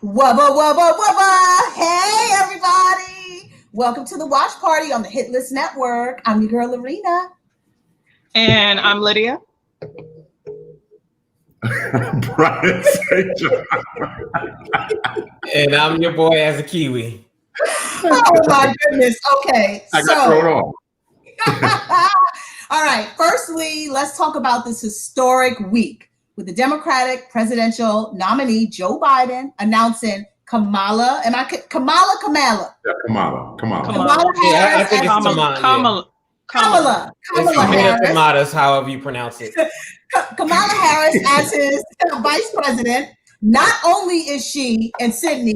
Wubba, wubba, wubba. Hey, everybody. Welcome to the watch party on the Hit List Network. I'm your girl, Lorena. And I'm Lydia. Brian St. John. And I'm your boy as a Kiwi. Oh, my goodness. Okay. I got thrown off. All right. Firstly, let's talk about this historic week with the Democratic presidential nominee, Joe Biden, announcing Kamala. Yeah, Kamala. Kamala Yeah, Harris. I think it's Kamala. Kamala It's Harris. tomatoes, however you pronounce it. Kamala Harris as his vice president. Not only is she in Sydney,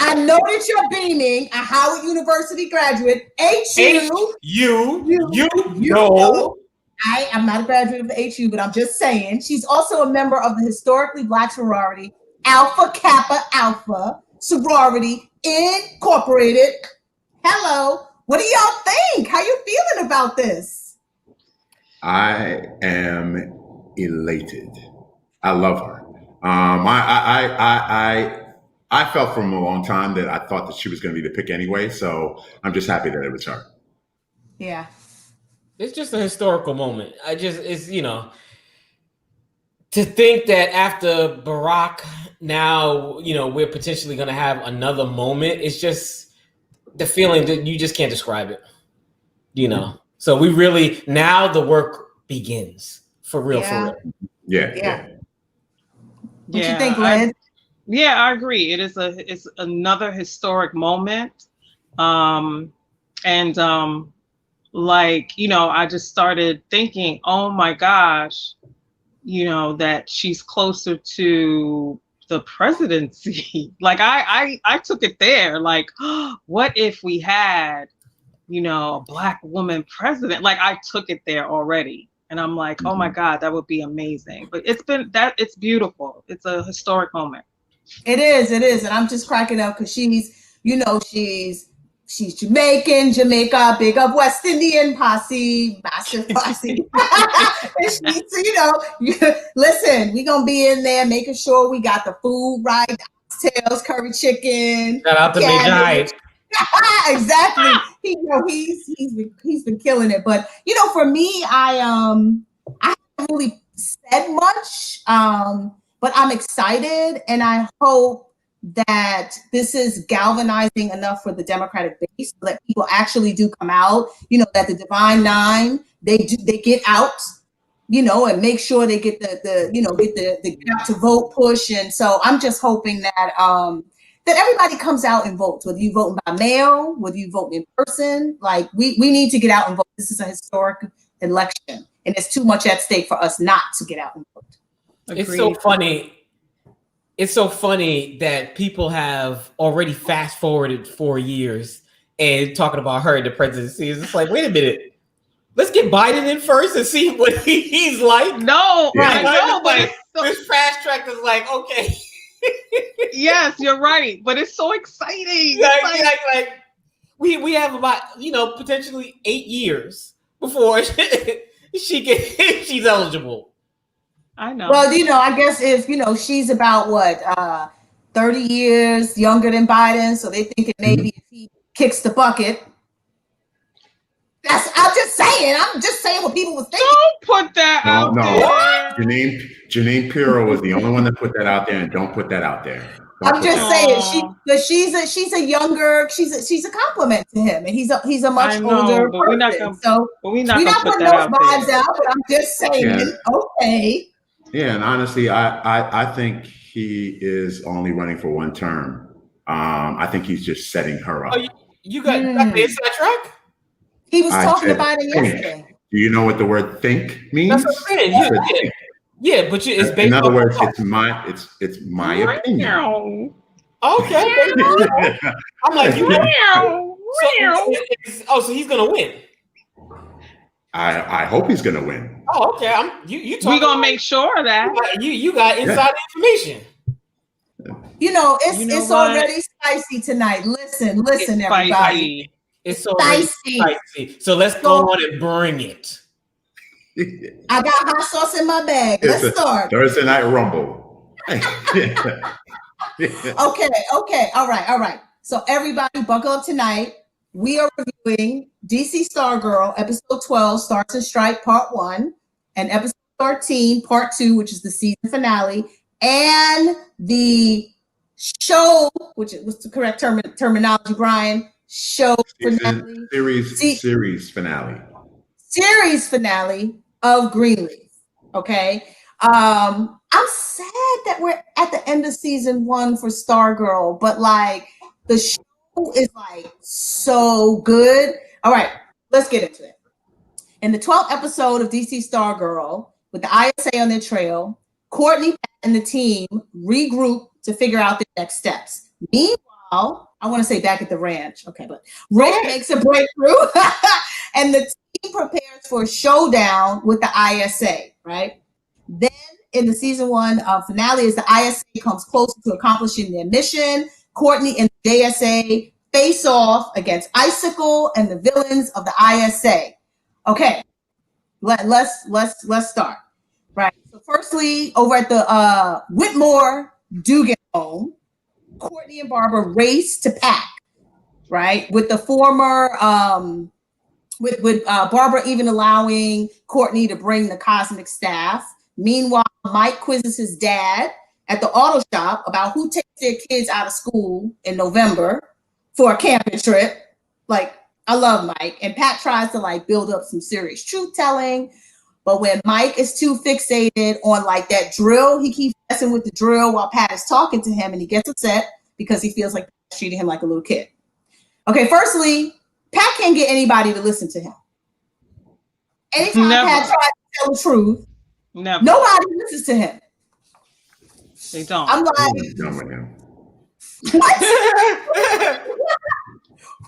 I know that you're beaming, a Howard University graduate. You know. I'm not a graduate of the HU, but I'm just saying she's also a member of the historically Black sorority Alpha Kappa Alpha Sorority Incorporated. Hello. What do y'all think? How you feeling about this? I am elated. I love her. I felt from a long time that I thought that she was going to be the pick anyway. So I'm just happy that it was her. Yeah. It's just a historical moment. It's to think that after Barack, now, we're potentially going to have another moment. It's just the feeling that you just can't describe it, So we really, now the work begins for real, for real. Yeah. What you think, Lynn? I agree. It's another historic moment. I just started thinking, oh my gosh, that she's closer to the presidency. Like I took it there. Like, what if we had, a Black woman president? Like I took it there already. And I'm like, oh my God, that would be amazing. But it's beautiful. It's a historic moment. It is. And I'm just cracking up because she's Jamaican, Jamaica, big up West Indian posse, massive posse. And she's, listen, we're going to be in there making sure we got the food right, oxtails, curry chicken. Shout out to Major Hyde. Exactly. He's been killing it. But, for me, I haven't really said much, but I'm excited and I hope that this is galvanizing enough for the Democratic base so that people actually do come out, that the Divine Nine, they get out, and make sure they get the get out to vote push. And so I'm just hoping that that everybody comes out and votes, whether you vote by mail, whether you vote in person. Like we need to get out and vote. This is a historic election and there's too much at stake for us not to get out and vote. Agreed. It's so funny that people have already fast forwarded 4 years and talking about her in the presidency. It's like, wait a minute. Let's get Biden in first and see what he's like. No, right? No, but this fast track is like, okay. Yes, you're right. But it's so exciting. Like we have about, potentially 8 years before she's eligible. I know. Well, I guess if, she's about 30 years younger than Biden. So they think it maybe if he kicks the bucket. I'm just saying what people was thinking. Don't put that out there. Janine Pirro was the only one that put that out there, and don't put that out there. I'm just saying she's a younger, she's a compliment to him, and he's a much older but we're not person. We're not gonna put those vibes out, but I'm just saying, okay. Yeah, and honestly, I think he is only running for one term. I think he's just setting her up. Oh, you got the inside track? He was talking about it yesterday. Do you know what the word "think" means? That's what I'm saying. Yeah, but it's based. In other words, it's my opinion. Okay. I'm like, so he's gonna win. I hope he's gonna win. Oh, okay. We're gonna make sure of that you got inside information. It's already spicy tonight. Listen, everybody. Spicy. It's so spicy. So let's go on and bring it. I got hot sauce in my bag. Let's start. Thursday Night Rumble. Okay. All right. So everybody buckle up tonight. We are reviewing DC Stargirl, episode 12, Stars and Strike, part 1, and episode 13, part 2, which is the season finale, and the show, which was the correct terminology, Brian, show finale. Series finale. Series finale of Greenleaf. Okay. I'm sad that we're at the end of season 1 for Stargirl, but like the show is like so good. All right, let's get into it. In the 12th episode of DC Stargirl, with the ISA on their trail, Courtney and the team regroup to figure out their next steps. Meanwhile, I want to say back at the ranch, okay, but Rick makes a breakthrough and the team prepares for a showdown with the ISA, right? Then in the season 1 finale, as the ISA comes closer to accomplishing their mission, Courtney and the JSA face off against Icicle and the villains of the ISA. Okay, let's start. Right. So firstly, over at the Whitmore Dugan home, Courtney and Barbara race to pack. Right, with the former with Barbara even allowing Courtney to bring the cosmic staff. Meanwhile, Mike quizzes his dad at the auto shop about who takes their kids out of school in November for a camping trip. Like, I love Mike. And Pat tries to like build up some serious truth telling. But when Mike is too fixated on like that drill, he keeps messing with the drill while Pat is talking to him and he gets upset because he feels like Pat's treating him like a little kid. Okay, firstly, Pat can't get anybody to listen to him. Anytime Pat tries to tell the truth, nobody listens to him. They don't. I'm like,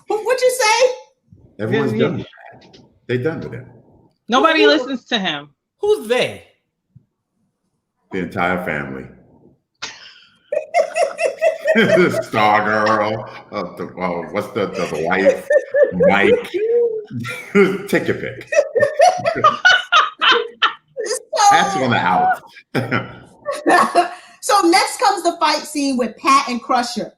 what? What'd you say? Everyone's done with that. They're done with him. Nobody listens to him. Who's they? The entire family. The Stargirl. What's the wife? Mike. Take your pick. That's on the out. So next comes the fight scene with Pat and Crusher. What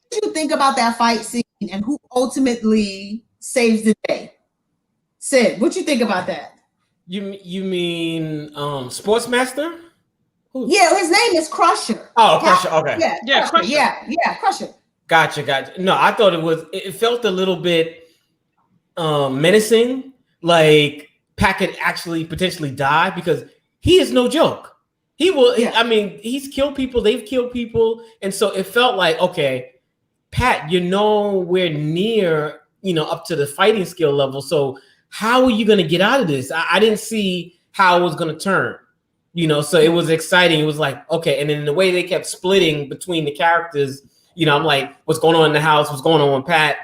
do you think about that fight scene and who ultimately saves the day? Sid, what you think about that? You mean Sportsmaster? Who? Yeah, his name is Crusher. Oh, Crusher. Okay. Yeah, Crusher. Yeah, Crusher. Gotcha. No, I thought it felt a little bit menacing, like Pat could actually potentially die because he is no joke. He will. Yeah. I mean, he's killed people. They've killed people, and so it felt like, okay, Pat, you're nowhere near, up to the fighting skill level. So how are you going to get out of this? I didn't see how it was going to turn. So it was exciting. It was like, okay, and then the way they kept splitting between the characters, I'm like, what's going on in the house? What's going on with Pat?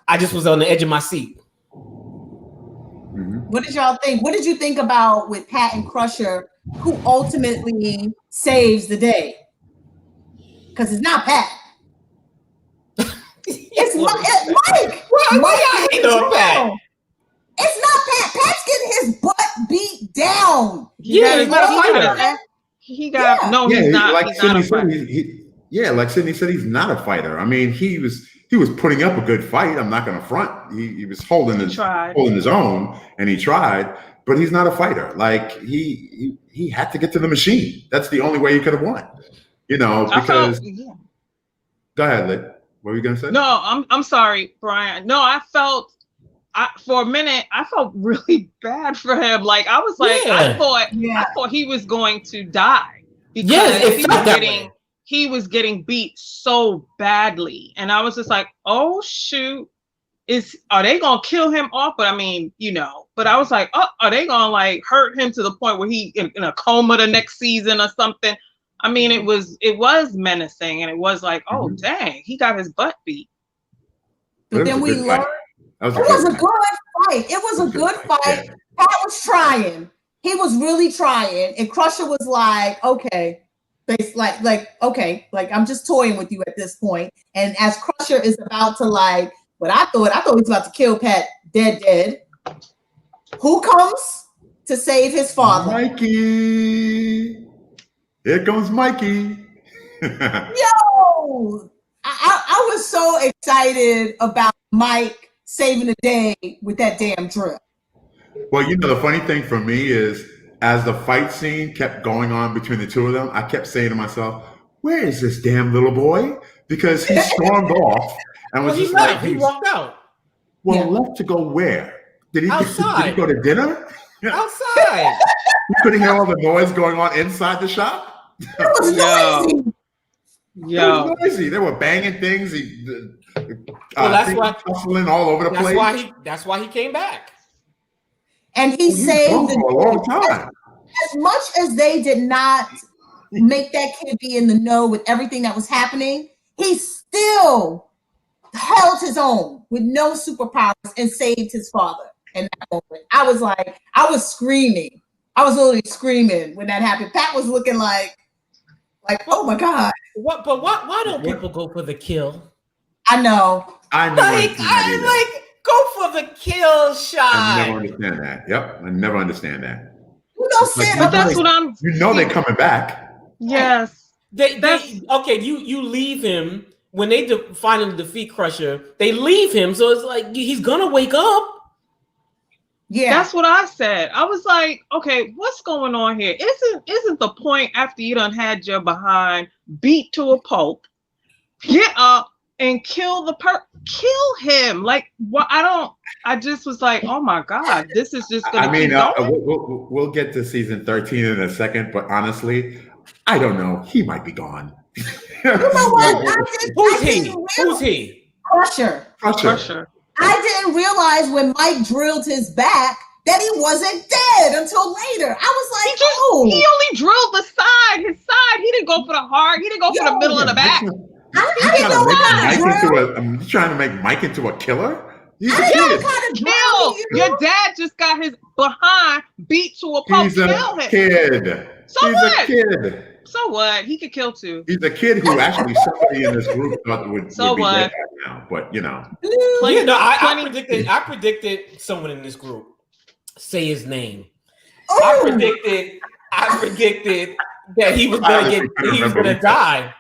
I just was on the edge of my seat. What did y'all think? What did you think about with Pat and Crusher, who ultimately saves the day? Because it's not Pat. It's Mike. Why y'all hate on Pat? It's not Pat. Pat's getting his butt beat down. He's not. Like he's Sydney not a said, like Sydney said, he's not a fighter. I mean, he was putting up a good fight. I'm not going to front. He was holding his own, and he tried, but he's not a fighter. Like he had to get to the machine. That's the only way he could have won. Because. Go ahead, Liz. What were you going to say? No, I'm sorry, Brian. No, for a minute, I felt really bad for him. Like I was like, I thought he was going to die because he was getting beat so badly, and I was just like, oh shoot, are they gonna kill him off? But I mean, but I was like, oh, are they gonna like hurt him to the point where he in a coma the next season or something? I mean, it was menacing, and it was like, oh dang, he got his butt beat. But then we learned. It was a good fight. Pat was trying. He was really trying. And Crusher was like, okay. Okay, I'm just toying with you at this point. And as Crusher is about to I thought he was about to kill Pat dead. Who comes to save his father? Mikey. Here comes Mikey. Yo, I was so excited about Mike saving the day with that damn drill. Well, the funny thing for me is as the fight scene kept going on between the two of them, I kept saying to myself, where is this damn little boy? Because he stormed off and was just like, he walked out. Well, left to go where? Did he go to dinner? Outside. You couldn't hear all the noise going on inside the shop? It was noisy. It was noisy. They were banging things. That's why hustling all over the place. That's why he came back. And he saved for a long time. As much as they did not make that kid be in the know with everything that was happening, he still held his own with no superpowers and saved his father. In that moment, I was screaming. I was literally screaming when that happened. Pat was looking like, oh my God. What? But why don't people go for the kill? I know. Go for the kill shot. I never understand that. Yep, I never understand that. But that's what I'm. They're coming back. Yes. You leave him when they finally defeat Crusher. They leave him, so it's like he's gonna wake up. Yeah, that's what I said. I was like, okay, what's going on here? Isn't the point after you done had your behind beat to a pulp, get up and kill kill him? Like, what? I just was like, oh my God, this is just gonna keep going. We'll get to season 13 in a second, but honestly, I don't know. He might be gone. You know what? Who's he? Crusher. I didn't realize when Mike drilled his back that he wasn't dead until later. I was like, he only drilled the side, his side. He didn't go for the heart. He didn't go for the middle of the back. I didn't know I'm trying to make Mike into a killer. He's a kid. Your dad just got his behind beat to a pulp. He's a kid. So what? A kid. So what? He could kill too. He's a kid who actually somebody in this group thought would be dead right now. But I predicted someone in this group say his name. I predicted that he was gonna die.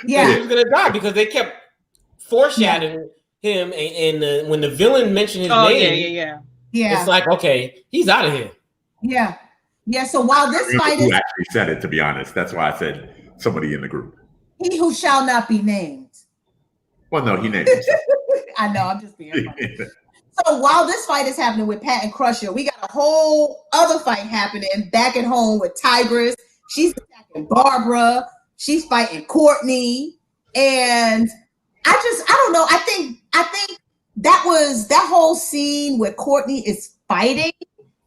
Yeah, he was gonna die because they kept foreshadowing him, and when the villain mentioned his name, yeah, it's like, okay, he's out of here. Yeah. So while this fight is actually said it, to be honest, that's why I said somebody in the group. He who shall not be named. Well, no, he named himself. I know, I'm just being funny. So while this fight is happening with Pat and Crusher, we got a whole other fight happening back at home with Tigress. She's attacking Barbara. She's fighting Courtney. And I don't know. I think that whole scene where Courtney is fighting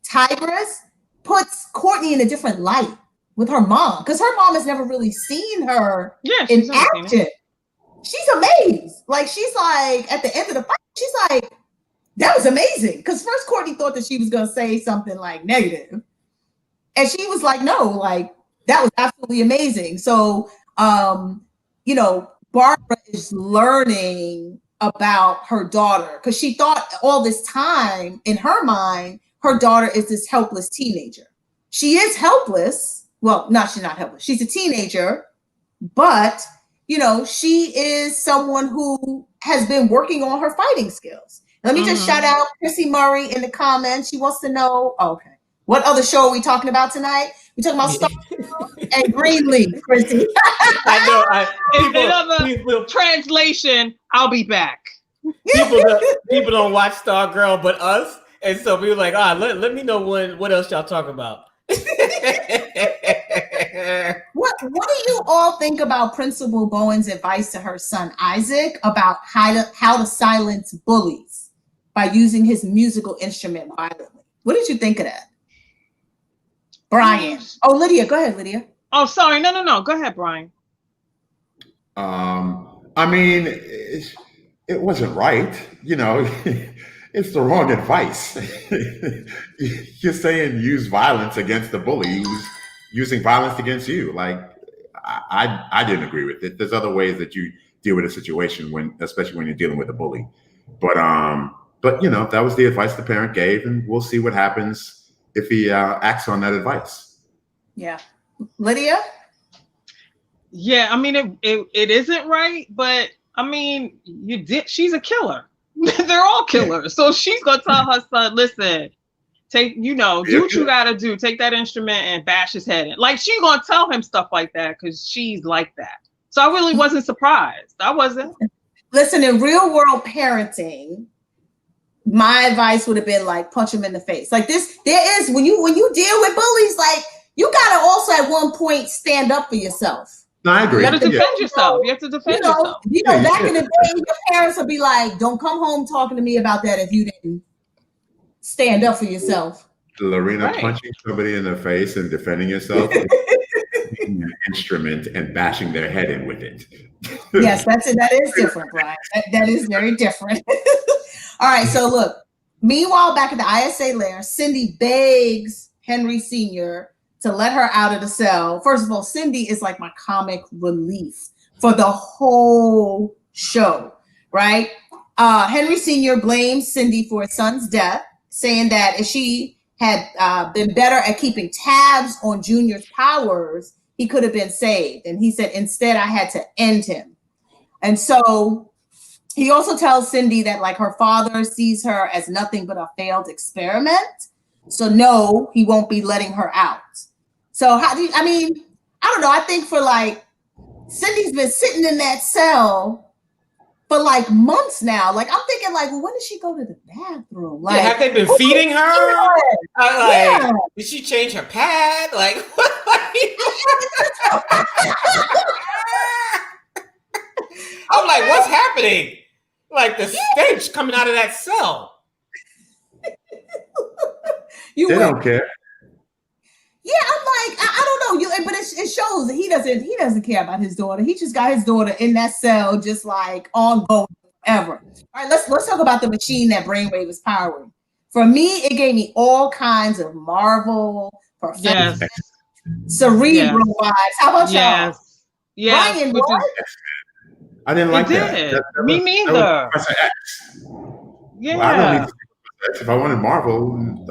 Tigress puts Courtney in a different light with her mom, because her mom has never really seen her in action. She's amazed. Like, she's like, at the end of the fight, she's like, that was amazing. Because first Courtney thought that she was going to say something like negative. And she was like, no, like, that was absolutely amazing. So, Barbara is learning about her daughter, because she thought all this time in her mind, her daughter is this helpless teenager. She is helpless. Well, no, she's not helpless. She's a teenager, but, she is someone who has been working on her fighting skills. Let me just shout out Chrissy Murray in the comments. She wants to know, what other show are we talking about tonight? We're talking about Stargirl and Greenleaf, Chrissy. I know. In another translation, I'll be back. People don't watch Stargirl but us. And so we were like, let me know what else y'all talk about. What do you all think about Principal Bowen's advice to her son Isaac about how to silence bullies by using his musical instrument violently? What did you think of that? Brian. Oh, Lydia. Go ahead, Lydia. Oh, sorry. No. Go ahead, Brian. I mean, it wasn't right. It's the wrong advice. You're saying use violence against the bully who's using violence against you. Like, I didn't agree with it. There's other ways that you deal with a situation especially when you're dealing with a bully. But that was the advice the parent gave, and we'll see what happens if he acts on that advice. Yeah. Lydia? Yeah, I mean it isn't right, but I mean she's a killer. They're all killers. So she's gonna tell her son, listen, take, do what you gotta do. Take that instrument and bash his head in. Like, she's gonna tell him stuff like that because she's like that. So I really wasn't surprised. I wasn't. Listen, in real world parenting, my advice would have been like punch him in the face. Like this, there is when you deal with bullies, like you gotta also at one point stand up for yourself. No, I agree. You gotta defend yourself. You have to defend yourself. Back in the day, your parents would be like, don't come home talking to me about that if you didn't stand up for yourself. Lorena, punching somebody in the face and defending yourself, taking an instrument and bashing their head in with it. Yes, that is different, Brian. That is very different. All right, so look. Meanwhile, back at the ISA lair, Cindy begs Henry Sr. to let her out of the cell. First of all, Cindy is like my comic relief for the whole show, right? Henry Sr. blames Cindy for his son's death, saying that if she had been better at keeping tabs on Junior's powers, he could have been saved. And he said, instead, I had to end him. And so he also tells Cindy that like her father sees her as nothing but a failed experiment. So no, he won't be letting her out. So I don't know. I think for like, Cindy's been sitting in that cell for like months now. Like I'm thinking like, well, when did she go to the bathroom? Like, have they been feeding her? Did she change her pad? Like, I'm like, what's happening? Like the stench coming out of that cell. They don't care. Yeah, I'm like, I don't know. But it shows that he doesn't care about his daughter. He just got his daughter in that cell, just like ongoing forever. All right, let's talk about the machine that Brainwave is powering. For me, it gave me all kinds of Marvel, Professor, Cerebral vibes. How about y'all? Yes. Brian, what? I didn't like that. Me neither. Professor X. Yeah. Well, I don't need X. If I wanted Marvel,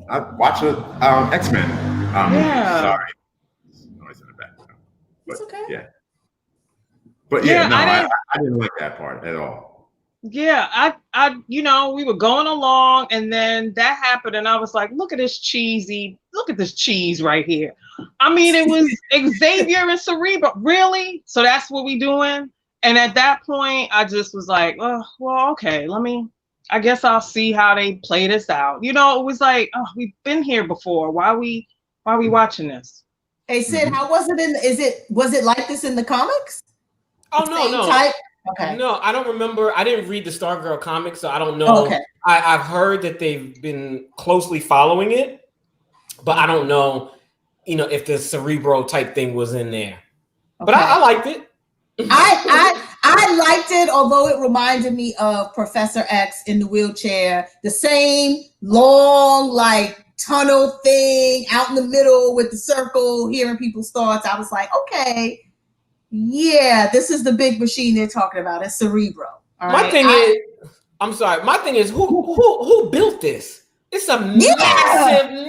I'd watch X-Men. Sorry. Noise in the background. It's okay. Yeah. But I didn't like that part at all. Yeah, I we were going along and then that happened and I was like, look at this cheese right here. I mean, it was Xavier and Cerebral. Really? So that's what we doing? And at that point, I just was like, oh, well, okay, I guess I'll see how they play this out. It was like, oh, we've been here before. Why are we watching this? Hey Sid, how was it was it like this in the comics? Oh no. Type? Okay. No, I don't remember. I didn't read the Stargirl comics, so I don't know. Oh, okay. I've heard that they've been closely following it, but I don't know, if the Cerebro type thing was in there. Okay. But I liked it. I liked it, although it reminded me of Professor X in the wheelchair, the same long like tunnel thing out in the middle with the circle, hearing people's thoughts. I was like, okay, yeah, this is the big machine they're talking about. It's Cerebro. My thing is, who built this? It's a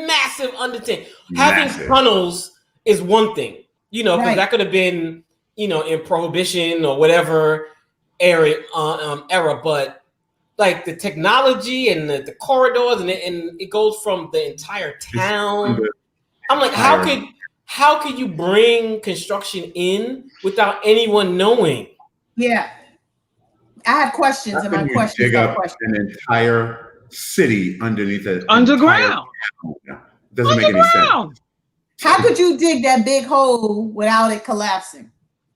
massive undertaking. Having tunnels is one thing, because that could have been, in Prohibition or whatever era, but like the technology and the corridors and it goes from the entire town. I'm like, how could you bring construction in without anyone knowing? Yeah. I have questions and my questions dig up an entire city underneath it. Underground. Doesn't make any sense. How could you dig that big hole without it collapsing?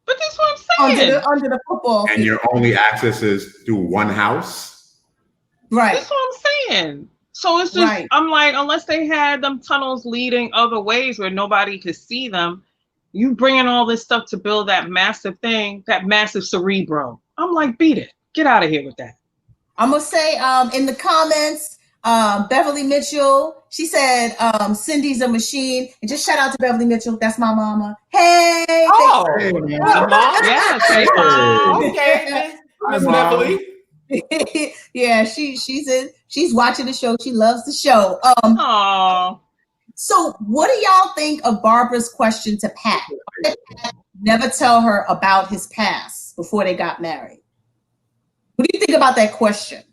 But that's what I'm saying. Under the football field. And your only access is through one house? Right. That's what I'm saying. So it's just, I'm like, unless they had them tunnels leading other ways where nobody could see them, you bringing all this stuff to build that massive thing, that massive Cerebro. I'm like, beat it. Get out of here with that. I'm going to say in the comments, Beverly Mitchell, she said Cindy's a machine. And just shout out to Beverly Mitchell. That's my mama. Hey. Oh, hey, mom. Yes, hey, mom. Okay, Miss Beverly. Yeah, she's watching the show. She loves the show. So what do y'all think of Barbara's question to Pat? Why did Pat never tell her about his past before they got married? What do you think about that question?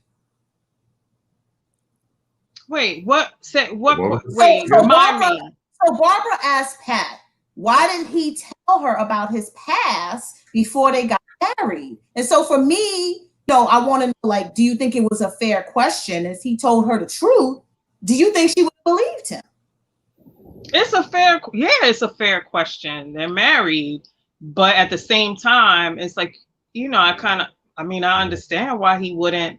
Wait, what said what? Wait, remind me. So Barbara asked Pat, why didn't he tell her about his past before they got married? And so for me, I want to know, like, do you think it was a fair question? If he told her the truth, do you think she would have believed him? It's a fair question. They're married, but at the same time, it's like, I understand why he wouldn't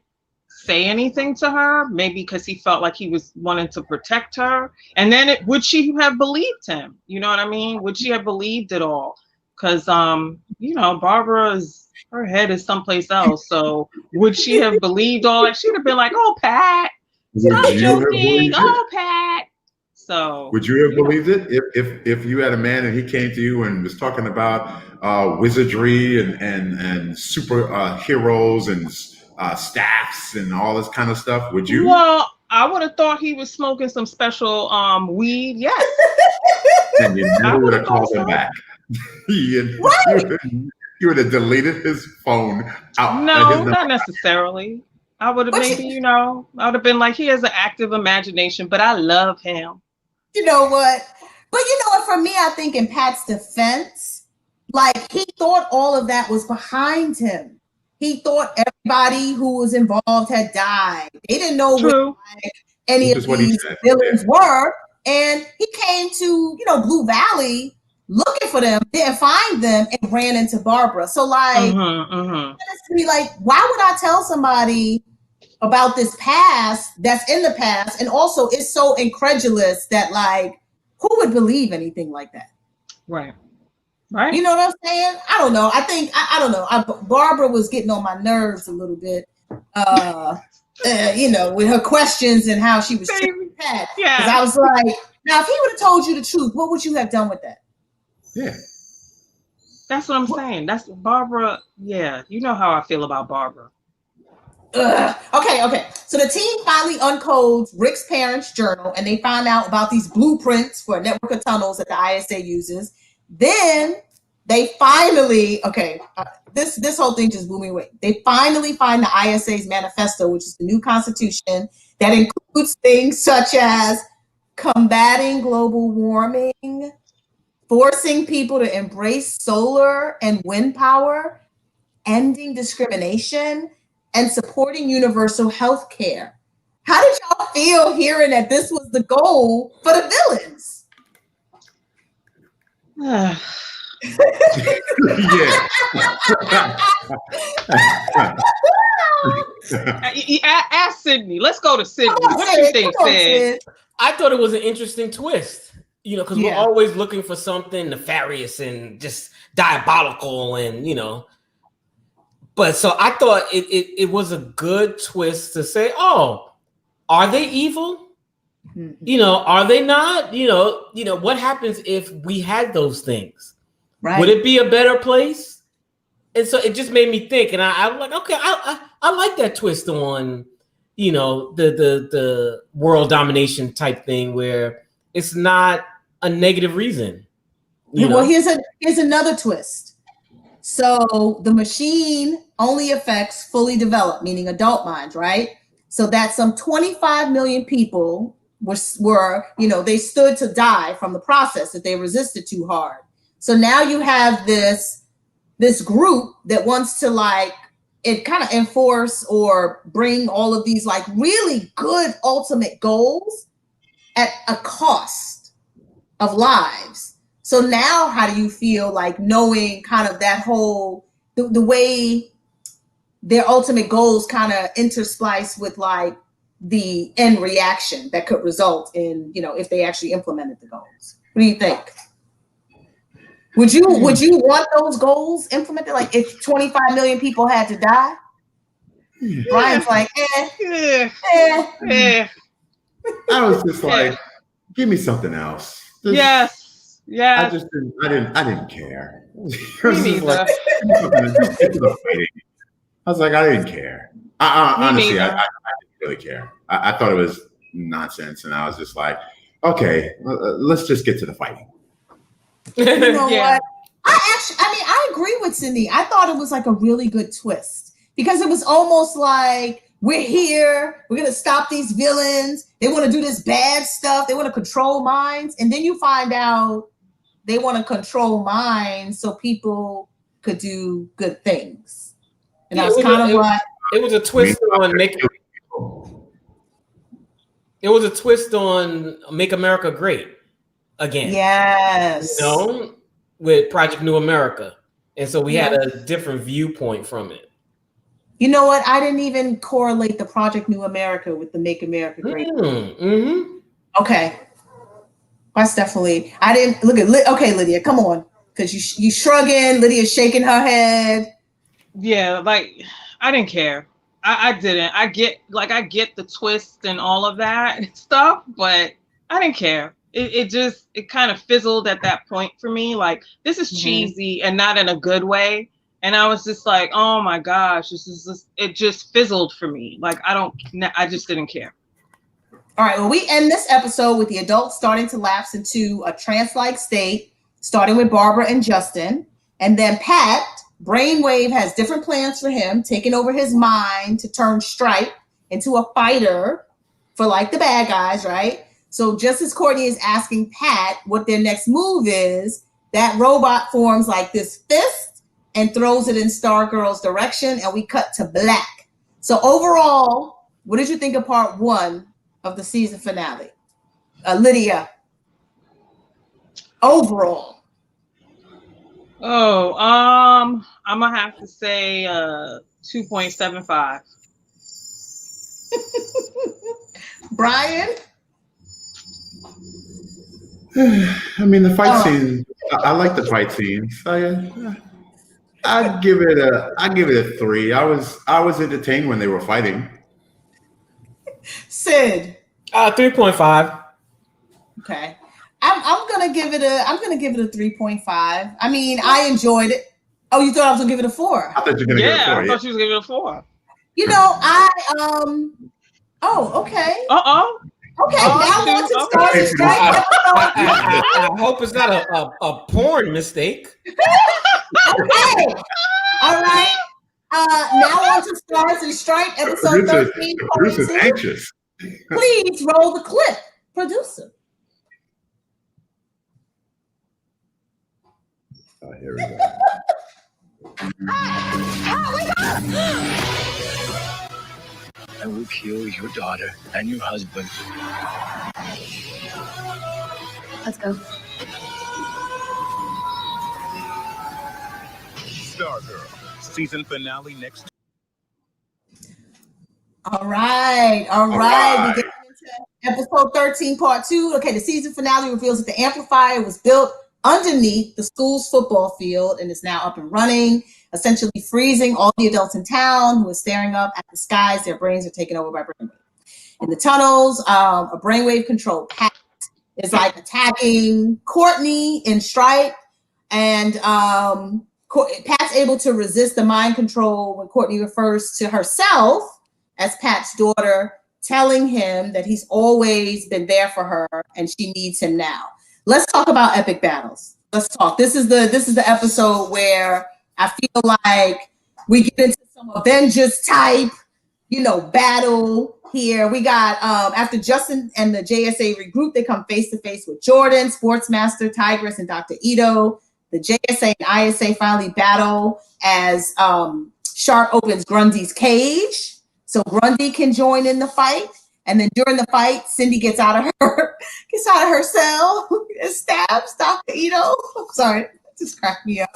say anything to her, maybe because he felt like he was wanting to protect her. And then would she have believed him? You know what I mean? Would she have believed it all? Because Barbara's, her head is someplace else. So would she have believed all that? She'd have been like, oh, Pat, stop joking. Oh, Pat. So would you have believed it if you had a man and he came to you and was talking about wizardry and super heroes and staffs and all this kind of stuff? Would you? Well, I would have thought he was smoking some special weed. Yes. And you never would have called him back. You would have deleted his phone out. No, not necessarily. I would have maybe, I would have been like, he has an active imagination, but I love him. You know what? But you know what? For me, I think in Pat's defense, like, he thought all of that was behind him. He thought everybody who was involved had died. They didn't know what any of these villains were. And he came to, Blue Valley looking for them, didn't find them, and ran into Barbara. So, like, honestly, like, why would I tell somebody about this past that's in the past? And also, it's so incredulous that, like, who would believe anything like that? Right. You know what I'm saying? I don't know. I think I don't know. Barbara was getting on my nerves a little bit, with her questions and how she was treating Pat. Yeah. Because I was like, now, if he would have told you the truth, what would you have done with that? Yeah. That's what I'm saying. That's Barbara. Yeah. You know how I feel about Barbara. Okay. So the team finally uncodes Rick's parents' journal, and they find out about these blueprints for a network of tunnels that the ISA uses. Then they finally, this whole thing just blew me away. They finally find the ISA's manifesto, which is the new constitution that includes things such as combating global warming, forcing people to embrace solar and wind power, ending discrimination, and supporting universal health care. How did y'all feel hearing that this was the goal for the villains? Yeah. Ask Sydney. Let's go to Sydney. What do you think, Sid? I thought it was an interesting twist, because we're always looking for something nefarious and just diabolical and, But so I thought it was a good twist to say, oh, are they evil? Are they not? What happens if we had those things? Right. Would it be a better place? And so it just made me think, and I'm like, okay, I like that twist on, the world domination type thing where it's not a negative reason. Well, here's another twist. So the machine only affects fully developed, meaning adult minds, right? So that some 25 million people were they stood to die from the process that they resisted too hard. So now you have this group that wants to, like, it kind of enforce or bring all of these, like, really good ultimate goals at a cost of lives. So now how do you feel, like, knowing kind of that whole the way their ultimate goals kind of intersplice with, like, the end reaction that could result in, if they actually implemented the goals? What do you think? Would you want those goals implemented? Like, if 25 million people had to die? Yeah. Brian's like, I was just like, give me something else. Yes. I didn't care. I was like, I didn't care. Honestly, I didn't really care. I thought it was nonsense, and I was just like, okay, let's just get to the fighting. You know what? I agree with Cindy. I thought it was like a really good twist because it was almost like we're here, we're gonna stop these villains. They want to do this bad stuff. They want to control minds, and then you find out they want to control minds so people could do good things. And that's kind of what it was a twist on making. It was a twist on Make America Great Again. Yes. You know, with Project New America. And so we had a different viewpoint from it. You know what? I didn't even correlate the Project New America with the Make America Great. Mm-hmm. Okay. That's definitely, I didn't look at, okay, Lydia, come on. Because you shrugging, Lydia's shaking her head. Yeah, like, I didn't care. I didn't. I get the twist and all of that stuff, but I didn't care. It kind of fizzled at that point for me. Like, this is cheesy and not in a good way. And I was just like, oh my gosh, it just fizzled for me. Like, I just didn't care. All right, well, we end this episode with the adults starting to lapse into a trance-like state, starting with Barbara and Justin. And then Pat, Brainwave, has different plans for him, taking over his mind to turn Stripe into a fighter for like the bad guys, right? So just as Courtney is asking Pat what their next move is, that robot forms like this fist and throws it in Stargirl's direction, and we cut to black. So overall, what did you think of part 1 of the season finale? Lydia, overall. Oh, I'm gonna have to say 2.75. Brian? I mean, the fight scene. I like the fight scenes. I'd give it a 3. I was entertained when they were fighting. Sid? 3.5. Okay. I'm gonna give it a 3.5. I mean, I enjoyed it. Oh, you thought I was gonna give it a 4? I thought you were gonna give it a 4. I thought you was giving it a 4. You know, oh, okay. Okay, now once it starts, right? I hope it's not a porn mistake. Okay. All right. Now once it starts and Strike episode 13. Producer's anxious. Please roll the clip, producer. Oh, here we go. I will kill your daughter and your husband. Let's go. Stargirl, season finale next. All right. We get into episode 13, part 2. Okay, the season finale reveals that the amplifier was built underneath the school's football field and is now up and running, essentially freezing all the adults in town who are staring up at the skies. Their brains are taken over by brainwave. In the tunnels, a brainwave-controlled Pat is like attacking Courtney in Stripe, and Pat's able to resist the mind control when Courtney refers to herself as Pat's daughter, telling him that he's always been there for her and she needs him now. Let's talk about epic battles. Let's talk. This is the episode where I feel like we get into some Avengers type, battle here. We got after Justin and the JSA regroup, they come face to face with Jordan, Sportsmaster, Tigress, and Dr. Ito. The JSA and ISA finally battle as Sharp opens Grundy's cage, so Grundy can join in the fight. And then during the fight, Cindy gets out of her cell and stabs Dr. Ito. Sorry, just cracked me up.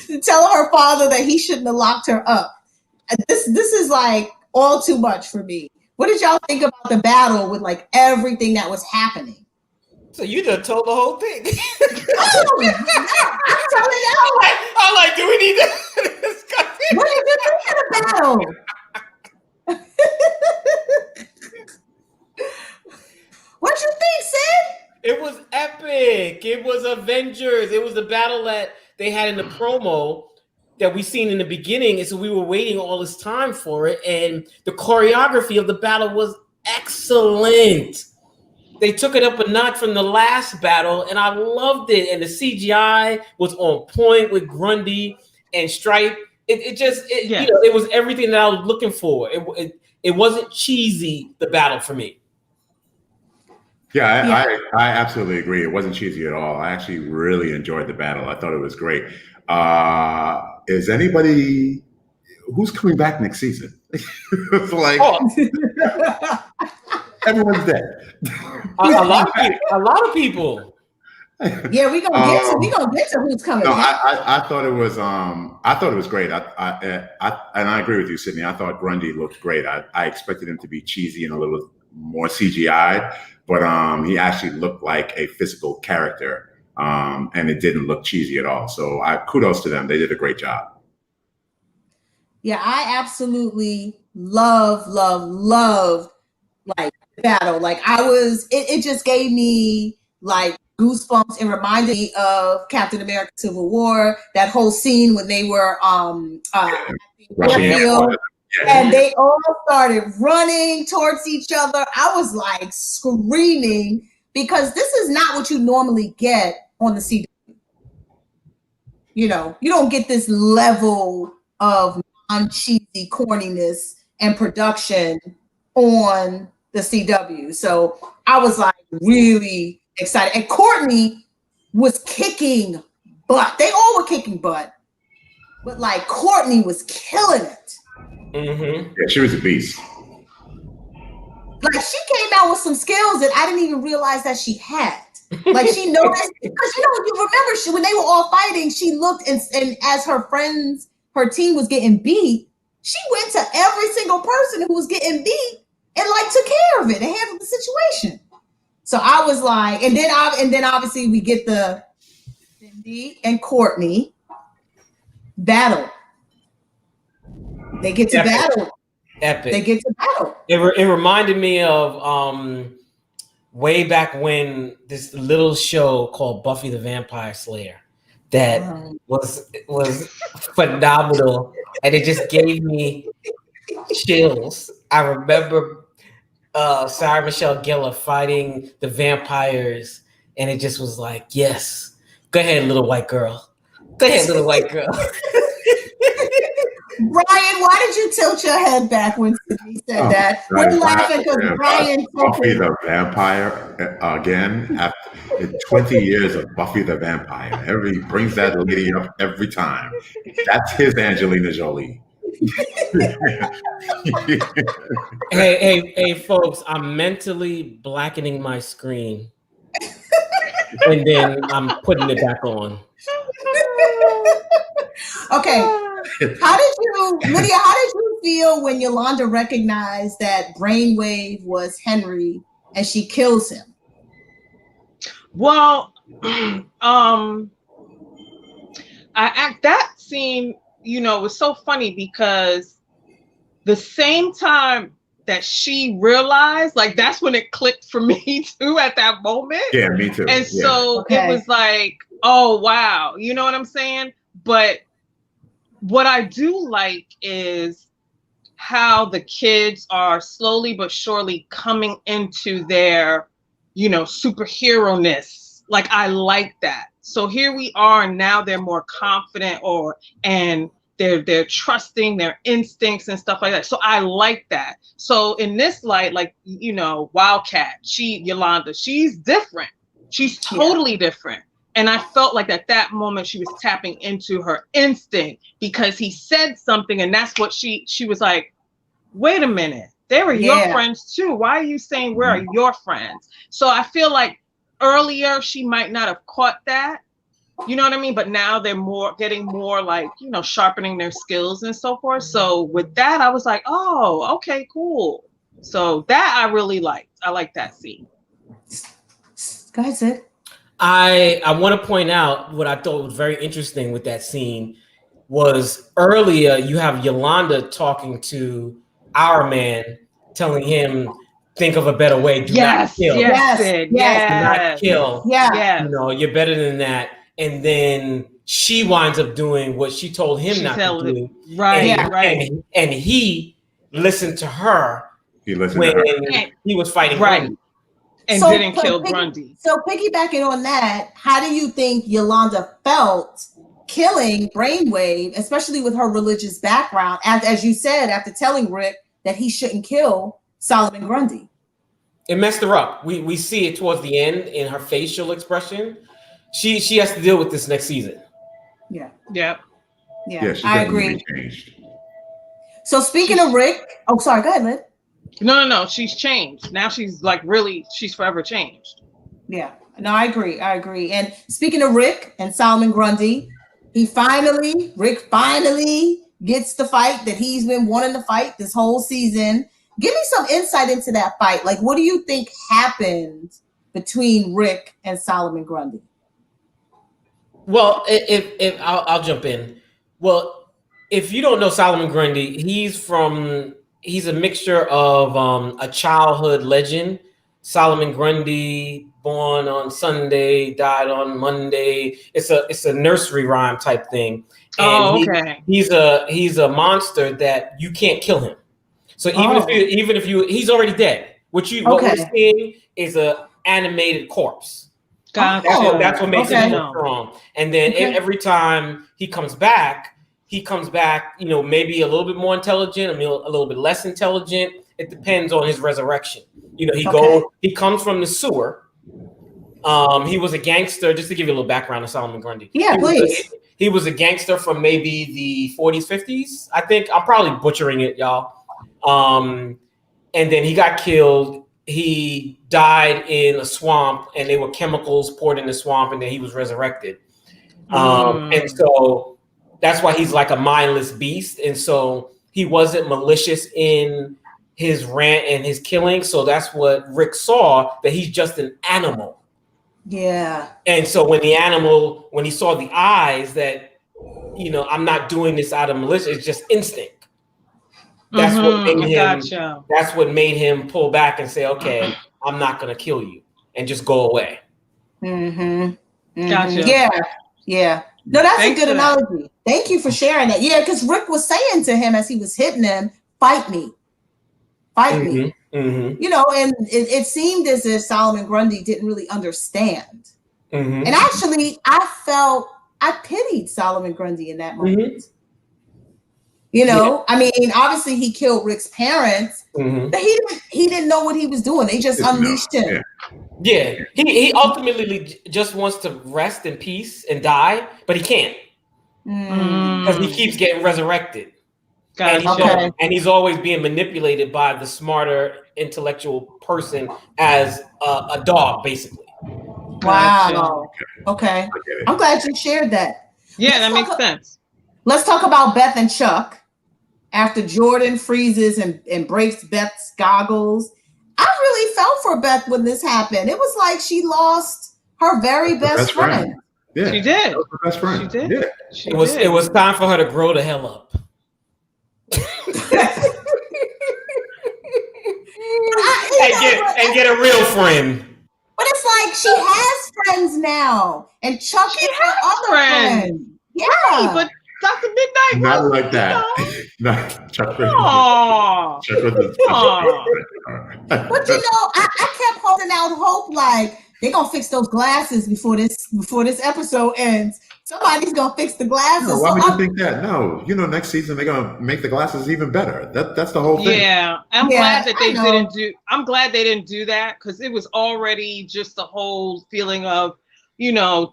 To tell her father that he shouldn't have locked her up. This is like all too much for me. What did y'all think about the battle with like everything that was happening? So you just told the whole thing. I'm telling you. I'm like, do we need to discuss it? What did you think of the battle? What'd you think, Sid? It was epic. It was Avengers. It was the battle that they had in the promo that we seen in the beginning. And so we were waiting all this time for it. And the choreography of the battle was excellent. they took it up a notch from the last battle, and I loved it. And the CGI was on point with Grundy and Stripe. It was everything that I was looking for. It wasn't cheesy, the battle for me. Yeah, I absolutely agree. It wasn't cheesy at all. I actually really enjoyed the battle. I thought it was great. Is anybody who's coming back next season? It's like everyone's dead. A lot of people. Yeah, we're gonna get to who's coming. No, I thought it was great. I agree with you, Sydney. I thought Grundy looked great. I expected him to be cheesy and a little more CGI, but he actually looked like a physical character, and it didn't look cheesy at all. So kudos to them. They did a great job. Yeah, I absolutely loved like the battle. Like it just gave me like goosebumps. It reminded me of Captain America: Civil War. That whole scene when they were and they all started running towards each other. I was like screaming because this is not what you normally get on the CW. You know, you don't get this level of non-cheesy corniness and production on the CW. So I was like really excited. And Courtney was kicking butt. They all were kicking butt. But like Courtney was killing it. Mm-hmm. Yeah, she was a beast. Like she came out with some skills that I didn't even realize that she had. Like she noticed, because you remember when they were all fighting, she looked and as her friends, her team was getting beat, she went to every single person who was getting beat and like took care of it and handled the situation. So I was like, and then obviously we get the Cindy and Courtney battle. They get to battle. Epic. They get to battle. It reminded me of way back when this little show called Buffy the Vampire Slayer that was phenomenal, and it just gave me chills. I remember Sarah Michelle Gellar fighting the vampires, and it just was like, yes, go ahead, little white girl. Go ahead, little white girl. Brian, why did you tilt your head back when Sydney said that? We're laughing because Brian Buffy the Vampire again after 20 years of Buffy the Vampire. He brings that lady up every time. That's his Angelina Jolie. Hey, folks! I'm mentally blackening my screen, and then I'm putting it back on. Okay. How did you feel when Yolanda recognized that Brainwave was Henry and she kills him? Well, that scene, was so funny because the same time that she realized, like that's when it clicked for me too at that moment. Yeah, me too. And so it was like, oh wow, you know what I'm saying? But what I do like is how the kids are slowly but surely coming into their, superhero-ness. Like I like that. So here we are, and now they're more confident, and they're trusting their instincts and stuff like that. So I like that. So in this light, like Wildcat, Yolanda, she's different. She's totally different. And I felt like at that moment she was tapping into her instinct because he said something, and that's what she was like, wait a minute, they were your friends too. Why are you saying we're your friends? So I feel like earlier she might not have caught that, you know what I mean? But now they're getting more like, sharpening their skills and so forth. So with that, I was like, oh, okay, cool. So that I really liked. I like that scene. Go ahead, Sid. I want to point out what I thought was very interesting with that scene was earlier you have Yolanda talking to our man, telling him, think of a better way. Do not kill. Yes. Do not kill. Yeah. You're better than that. And then she winds up doing what she told him not to do. Right. And he listened to her when he was fighting. Right. And didn't kill Grundy. So piggybacking on that, how do you think Yolanda felt killing Brainwave, especially with her religious background, as you said, after telling Rick that he shouldn't kill Solomon Grundy? It messed her up. We see it towards the end in her facial expression. She has to deal with this next season. Yeah. Yep. Yeah, I agree. Changed. So speaking of Rick, oh, sorry, go ahead, Lynn. No. She's changed. Now she's like she's forever changed. Yeah. No, I agree. And speaking of Rick and Solomon Grundy, Rick finally gets the fight that he's been wanting to fight this whole season. Give me some insight into that fight. Like, what do you think happened between Rick and Solomon Grundy? Well, if I'll jump in. Well, if you don't know Solomon Grundy, he's a mixture of a childhood legend. Solomon Grundy, born on Sunday, died on Monday. It's a nursery rhyme type thing. And okay. He's a monster that you can't kill him. So even if he's already dead. What we're seeing is a animated corpse. Gotcha. That's what makes him strong. And then every time he comes back, maybe a little bit more intelligent, a little bit less intelligent. It depends on his resurrection. He comes from the sewer. He was a gangster. Just to give you a little background of Solomon Grundy. Yeah, please. He was a gangster from maybe the 40s, 50s. I think I'm probably butchering it, y'all. And then he got killed. He died in a swamp, and there were chemicals poured in the swamp, and then he was resurrected. And so that's why he's like a mindless beast. And so he wasn't malicious in his rant and his killing. So that's what Rick saw, that he's just an animal. Yeah. And so when he saw the eyes that, I'm not doing this out of malicious, it's just instinct. That's what made him. Gotcha. That's what made him pull back and say, "Okay, I'm not going to kill you," and just go away. Gotcha. Yeah. No, that's a good analogy. Thank you for sharing that. Yeah, because Rick was saying to him as he was hitting him, "Fight me." And it seemed as if Solomon Grundy didn't really understand. And actually, I pitied Solomon Grundy in that moment. I mean, obviously he killed Rick's parents, but he didn't know what he was doing. They just unleashed him. Yeah. He ultimately just wants to rest in peace and die, but he can't because he keeps getting resurrected. And he's always being manipulated by the smarter intellectual person as a dog, basically. Wow. Okay. I'm glad you shared that. Yeah, that makes sense. Let's talk about Beth and Chuck. After Jordan freezes and breaks Beth's goggles, I really felt for Beth when this happened. It was like she lost her very best friend. Yeah, she did. That was her best friend. She did. Yeah. It was time for her to grow the hell up. and get a real friend. But it's like she has friends now, and Chuck is her other friend. Yeah, right, but Dr. Midnight. Not like that. Not Chuck. But I kept holding out hope, like they're gonna fix those glasses before this episode ends. Somebody's gonna fix the glasses. No, why would you think that? No, next season they're gonna make the glasses even better. That's the whole thing. Yeah, I'm glad that they didn't do. I'm glad they didn't do that because it was already just the whole feeling of,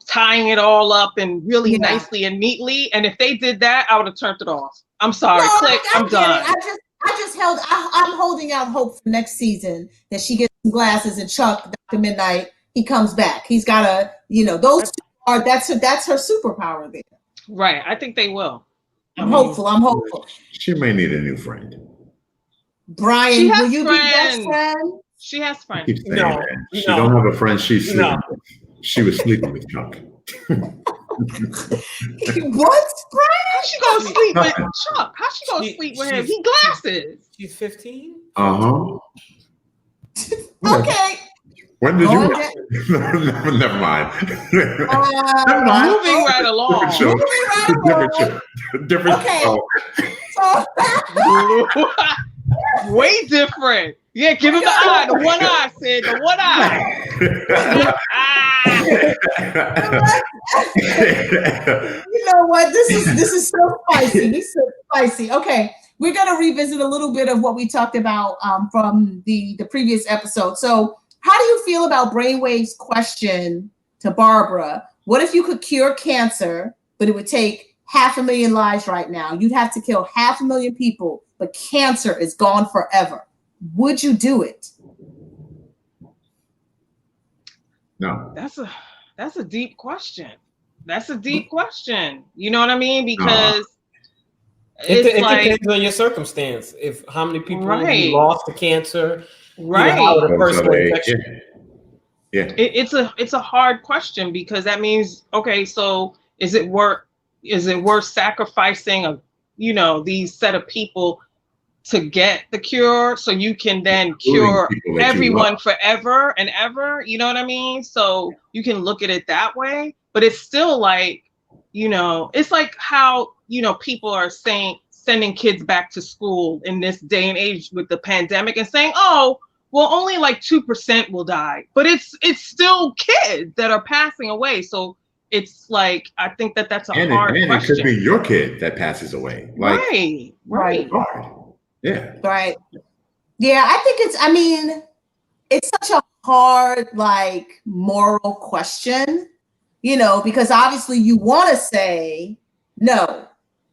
tying it all up and really nicely and neatly. And if they did that, I would have turned it off. I'm sorry, click. I'm done. I'm holding out hope for next season that she gets some glasses and Chuck, Dr. Midnight, he comes back. He's got those two are that's her superpower there. Right. I think they will. I'm hopeful. She may need a new friend. Brian, will you be best friend? She has friends. No, she don't have a friend. She's sleeping with. She was sleeping with Chuck. What? How she gonna sleep with Chuck? How she gonna sleep with him? He glasses. She's 15. Okay. When did you? Never mind. Moving right along. Different show. Okay. Way different. Yeah, give him the eye, the one eye, Sid, the one eye. You know what? This is so spicy. This is so spicy. Okay, we're gonna revisit a little bit of what we talked about from the previous episode. So, how do you feel about Brainwave's question to Barbara? What if you could cure cancer, but it would take 500,000 lives right now? You'd have to kill 500,000 people, but cancer is gone forever. Would you do it? No. That's a deep question. That's a deep question. You know what I mean? Because it depends on your circumstance. If how many people you lost to cancer, right? How the personal infection. Yeah. It's a hard question because that means, okay, so is it worth sacrificing these set of people to get the cure so you can then cure everyone forever and ever? You know what I mean? So you can look at it that way, but it's still like, it's like how, people are sending kids back to school in this day and age with the pandemic and saying, oh, well, only like 2% will die, but it's still kids that are passing away. So it's like, I think that's a hard question. And it could be your kid that passes away. Like, right. Yeah. Right. Yeah, I think it's such a hard, like, moral question, because obviously you want to say no,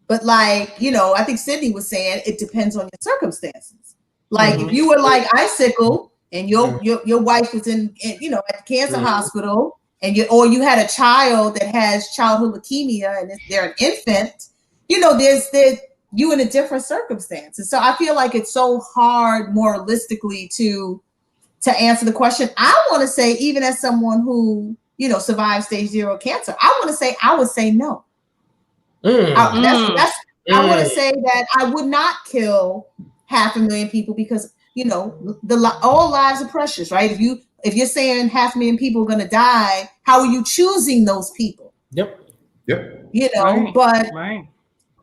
but like, I think Sydney was saying it depends on your circumstances. Like if you were like Icicle and your wife was in at the cancer hospital and you had a child that has childhood leukemia and they're an infant, there's you in a different circumstance. And so I feel like it's so hard moralistically to answer the question. I want to say, even as someone who, survived stage 0 cancer, I want to say, I would say no. I want to say that I would not kill 500,000 people because, all lives are precious, right? If you're saying 500,000 people are going to die, how are you choosing those people? Yep. But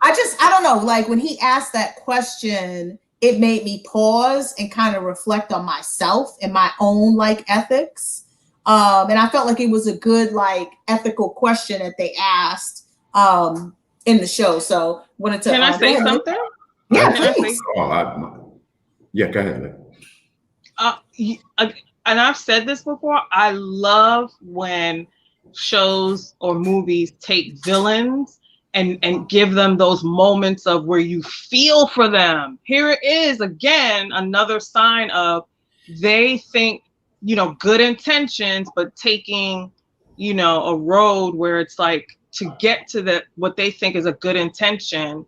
I don't know, like when he asked that question, it made me pause and kind of reflect on myself and my own like ethics. And I felt like it was a good like ethical question that they asked in the show. So wanted to Can I say something? Yeah, please. Yeah, go ahead. And I've said this before, I love when shows or movies take villains and give them those moments of where you feel for them. Here it is again, another sign of they think, good intentions, but taking, a road where it's like to get to what they think is a good intention.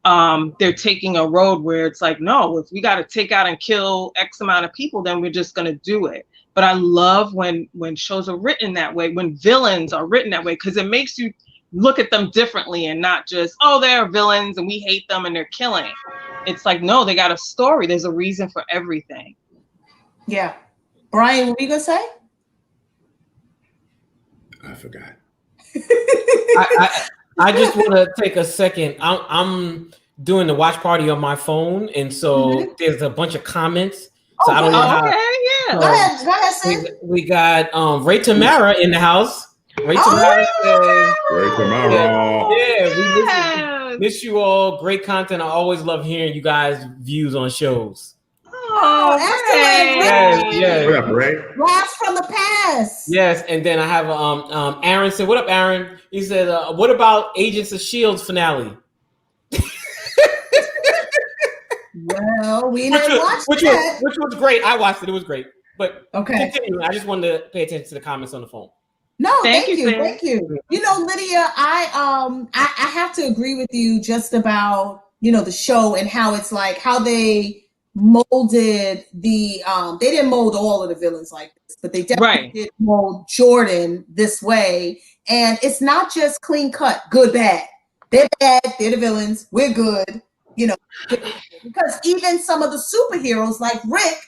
They're taking a road where it's like, no, if we got to take out and kill X amount of people, then we're just going to do it. But I love when shows are written that way, when villains are written that way, because it makes you look at them differently and not just, oh, they're villains and we hate them and they're killing. It's like, no, they got a story. There's a reason for everything. Yeah. Brian, what were you going to say? I forgot. I just want to take a second. I'm doing the watch party on my phone, and so there's a bunch of comments. So I don't know how. Okay, yeah. Go ahead, Sid. We got Ray Tamara in the house. Ray Tamara says, Ray Tamara. Yeah, we miss you all. Great content. I always love hearing you guys' views on shows. Oh, excellent. Yes. What up, Ray? Blast from the past. Yes, and then I have Aaron said, "What up, Aaron?" He said, "What about Agents of S.H.I.E.L.D.'s finale?" Well, we didn't watch that. Which was great. I watched it. It was great. But okay, continuing, I just wanted to pay attention to the comments on the phone. No, thank you. Lydia, I have to agree with you just about the show and how it's like how they molded the they didn't mold all of the villains like this, but they definitely did mold Jordan this way. And it's not just clean cut, good, bad. They're bad, they're the villains, we're good, because even some of the superheroes like Rick,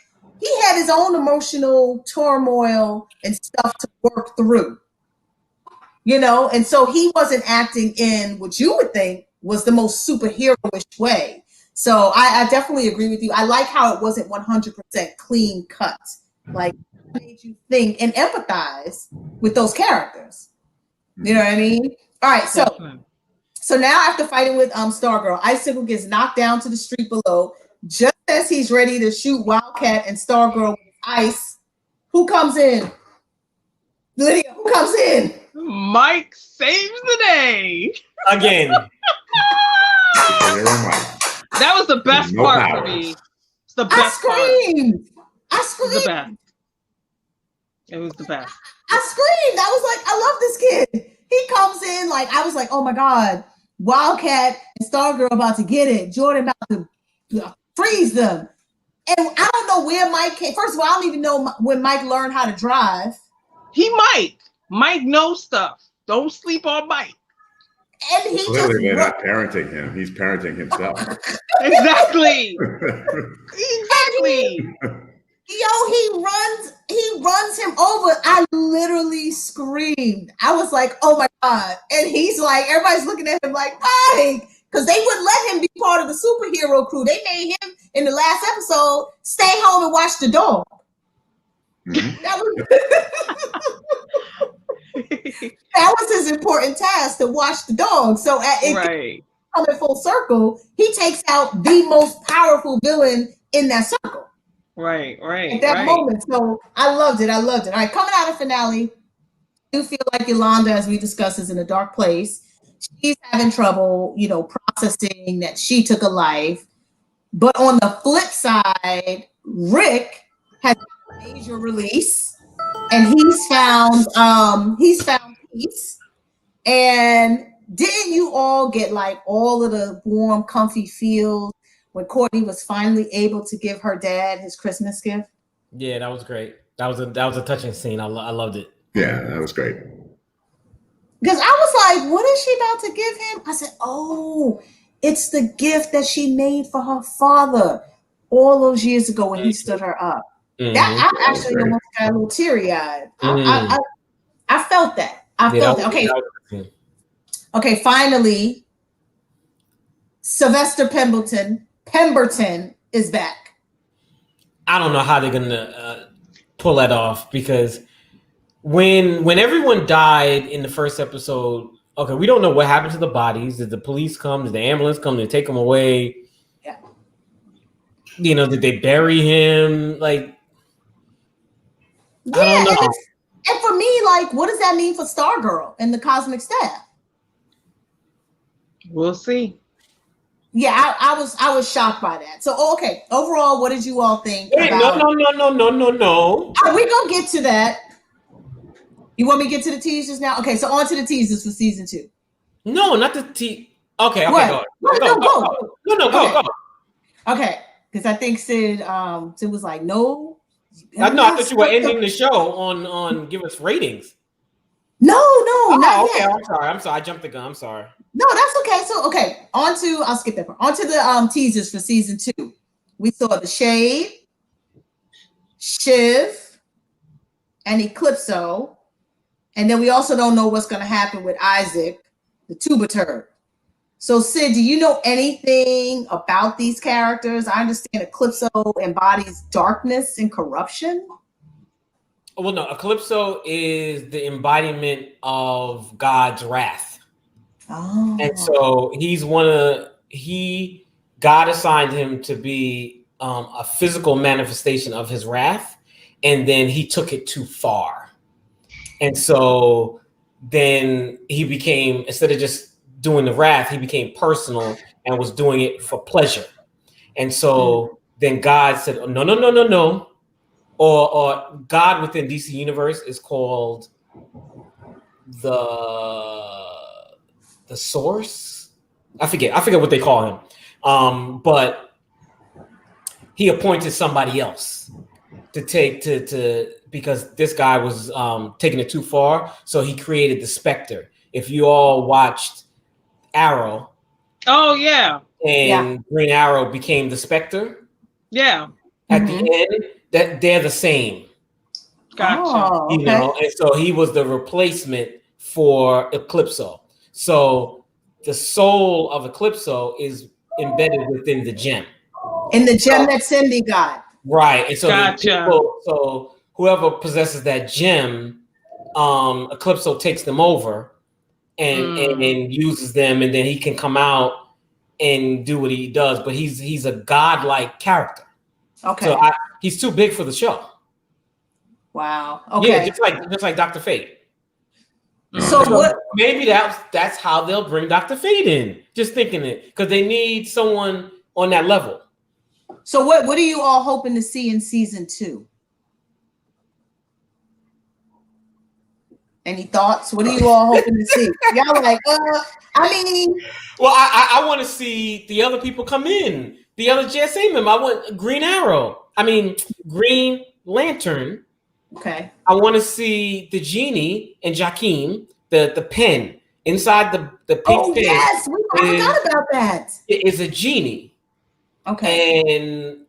he had his own emotional turmoil and stuff to work through, and so he wasn't acting in what you would think was the most superheroish way. So I definitely agree with you. I like how it wasn't 100% clean cut. Like, it made you think and empathize with those characters. You know what I mean? All right, so now after fighting with Stargirl, Icicle gets knocked down to the street below. Just as he's ready to shoot Wildcat and Stargirl with ice, who comes in? Lydia, who comes in? Mike saves the day. Again. That was the best part for me. It's the best part. I screamed. The best. It was the best. I screamed. I was like, I love this kid. He comes in like, I was like, oh my God, Wildcat and Stargirl about to get it. Jordan about to freeze them. And I don't know where Mike came. First of all, I don't even know when Mike learned how to drive. Mike knows stuff. Don't sleep on Mike. And he clearly they're not parenting him. He's parenting himself. Exactly. Exactly. He runs him over. I literally screamed. I was like, oh my God. And he's like, everybody's looking at him like, Mike, because they wouldn't let him be part of the superhero crew. They made him in the last episode stay home and watch the dog. Mm-hmm. That was his important task, to watch the dog. So coming full circle, he takes out the most powerful villain in that circle. Right. At that moment. So I loved it. All right, coming out of finale, I do feel like Yolanda, as we discussed, is in a dark place. She's having trouble, processing that she took a life. But on the flip side, Rick has a major release, and he's found peace. And didn't you all get like all of the warm, comfy feels when Courtney was finally able to give her dad his Christmas gift? Yeah, that was great. That was a touching scene. I loved it. Yeah, that was great. Because I was like, what is she about to give him? I said, oh, it's the gift that she made for her father all those years ago when he stood her up. Mm-hmm. That I actually almost got a little teary-eyed. Mm-hmm. I felt that. Okay. Okay, finally, Sylvester Pemberton is back. I don't know how they're gonna pull that off, because when everyone died in the first episode, okay, we don't know what happened to the bodies. Did the police come? Did the ambulance come to take them away? Yeah. Did they bury him? Like, yeah, I don't know. And for me, like, what does that mean for Stargirl and the Cosmic Staff? We'll see. Yeah, I was shocked by that. So, okay, overall, what did you all think? Wait, about... No. We're gonna get to that. You want me to get to the teasers now? Okay, so on to the teasers for season 2. No, not the Okay, go. Go. Okay, because I think Sid was like, no. I thought you were ending the show on give us ratings. No, not okay. yet. I'm sorry. I jumped the gun. I'm sorry. No, that's okay. So, I'll skip that part. On to the teasers for season 2. We saw the Shade, Shiv, and Eclipso. And then we also don't know what's going to happen with Isaac, the Tuba Turd. So, Sid, do you know anything about these characters? I understand Eclipso embodies darkness and corruption. Well, no, Eclipso is the embodiment of God's wrath. Oh. And so God assigned him to be a physical manifestation of his wrath, and then he took it too far. And so then he became, instead of just doing the wrath, he became personal and was doing it for pleasure. And so then God said, oh, no. Or God within DC Universe is called the Source. I forget what they call him. But he appointed somebody else to take because this guy was taking it too far. So he created the Spectre. If you all watched Arrow. Oh yeah. And Green Arrow became the Spectre. Yeah. At the end, that they're the same. Gotcha. Oh, okay. And so he was the replacement for Eclipso. So the soul of Eclipso is embedded within the gem. In the gem that Cindy got. Right. And so Gotcha. so whoever possesses that gem, Eclipso takes them over and uses them, and then he can come out and do what he does. But he's a godlike character. Okay. So he's too big for the show. Wow. Okay. Yeah, just like Dr. Fate. So what? Maybe that's how they'll bring Dr. Fate in. Just thinking it, because they need someone on that level. So what are you all hoping to see in season 2? Any thoughts? What are you all hoping to see? Y'all like, I mean, well, I want to see the other people come in, the other JSA member. I want Green Lantern. Okay. I want to see the genie and Jakeem, the pen inside the pink pen. Yes, I forgot about that. It is a genie. Okay. And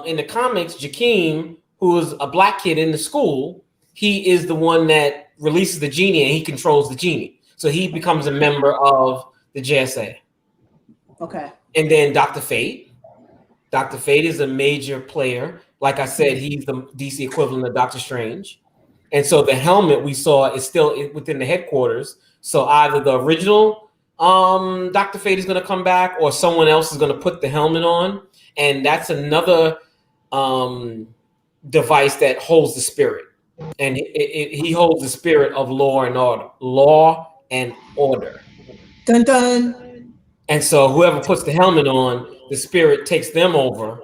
in the comics, Jakeem, who is a black kid in the school, he is the one that releases the genie and he controls the genie. So he becomes a member of the JSA. Okay. And then Dr. Fate. Dr. Fate is a major player. Like I said, he's the DC equivalent of Doctor Strange. And so the helmet we saw is still within the headquarters. So either the original Dr. Fate is going to come back, or someone else is going to put the helmet on. And that's another device that holds the spirit. And he holds the spirit of law and order. Dun dun. And so whoever puts the helmet on, the spirit takes them over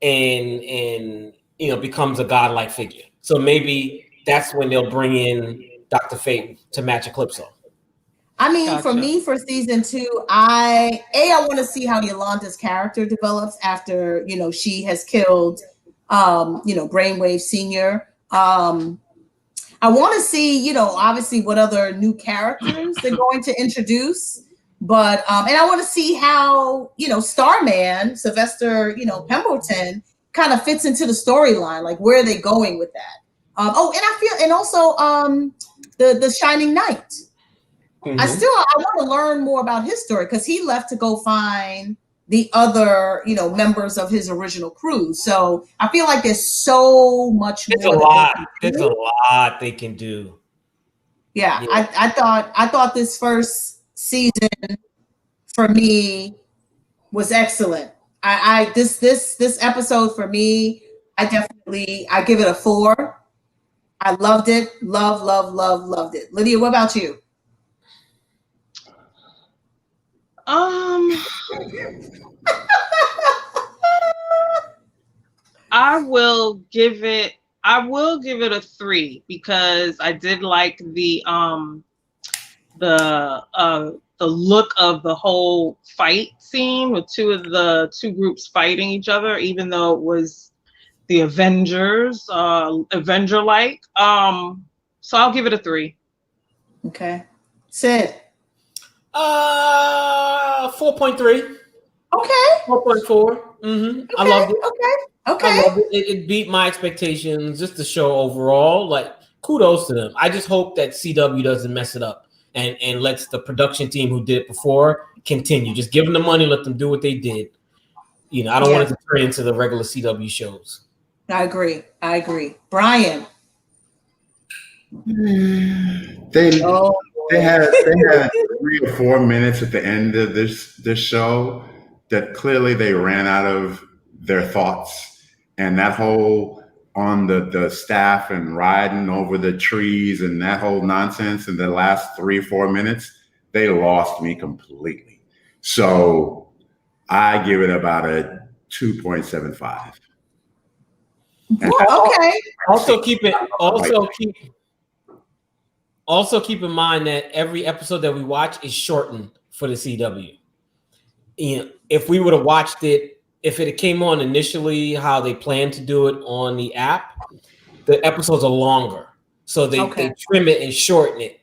and becomes a godlike figure. So maybe that's when they'll bring in Dr. Fate to match Eclipso. I mean, for me, for season 2, I want to see how Yolanda's character develops after, she has killed, Brainwave Senior. I want to see, obviously what other new characters they're going to introduce, but, and I want to see how, Starman, Sylvester, Pemberton kind of fits into the storyline. Like, where are they going with that? And also the Shining Knight. Mm-hmm. I want to learn more about his story, because he left to go find the other, members of his original crew. So I feel like there's so much more. There's a lot they can do. Yeah. I thought this first season for me was excellent. This episode for me, I give it a 4. I loved it. Loved it. Lydia, what about you? I will give it a 3, because I did like the look of the whole fight scene with two groups fighting each other, even though it was the Avengers, Avenger-like. So I'll give it a 3. Okay. Sid. 4.3. Okay. 4.4. Mm-hmm. Okay. I loved it. Okay. I loved it. It beat my expectations. Just the show overall. Like, kudos to them. I just hope that CW doesn't mess it up and lets the production team who did it before continue. Just give them the money, let them do what they did. I don't want it to turn into the regular CW shows. I agree. Brian. They had 3 or 4 minutes at the end of this show that clearly they ran out of their thoughts, and that whole on the staff and riding over the trees and that whole nonsense in the last 3 or 4 minutes, they lost me completely. So I give it about a 2.75. Okay. Also keep in mind that every episode that we watch is shortened for the CW. If we would have watched it, if it came on initially how they planned to do it on the app, the episodes are longer. So they trim it and shorten it.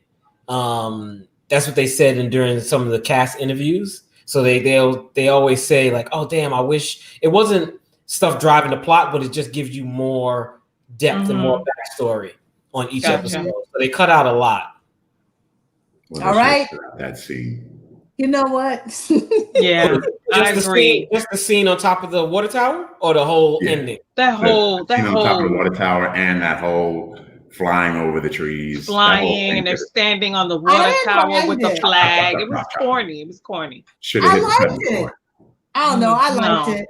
That's what they said during some of the cast interviews. So they always say like, oh damn, I wish it wasn't stuff driving the plot, but it just gives you more depth and more backstory on each episode. So they cut out a lot. Well, all right. That scene. You know what? Yeah. I agree. Just the scene on top of the water tower, or the whole ending. That whole on top of the water tower, and that whole flying over the trees, flying, and they're standing on the water tower with the flag. It was corny. It was corny. I liked it. I don't know. I liked it.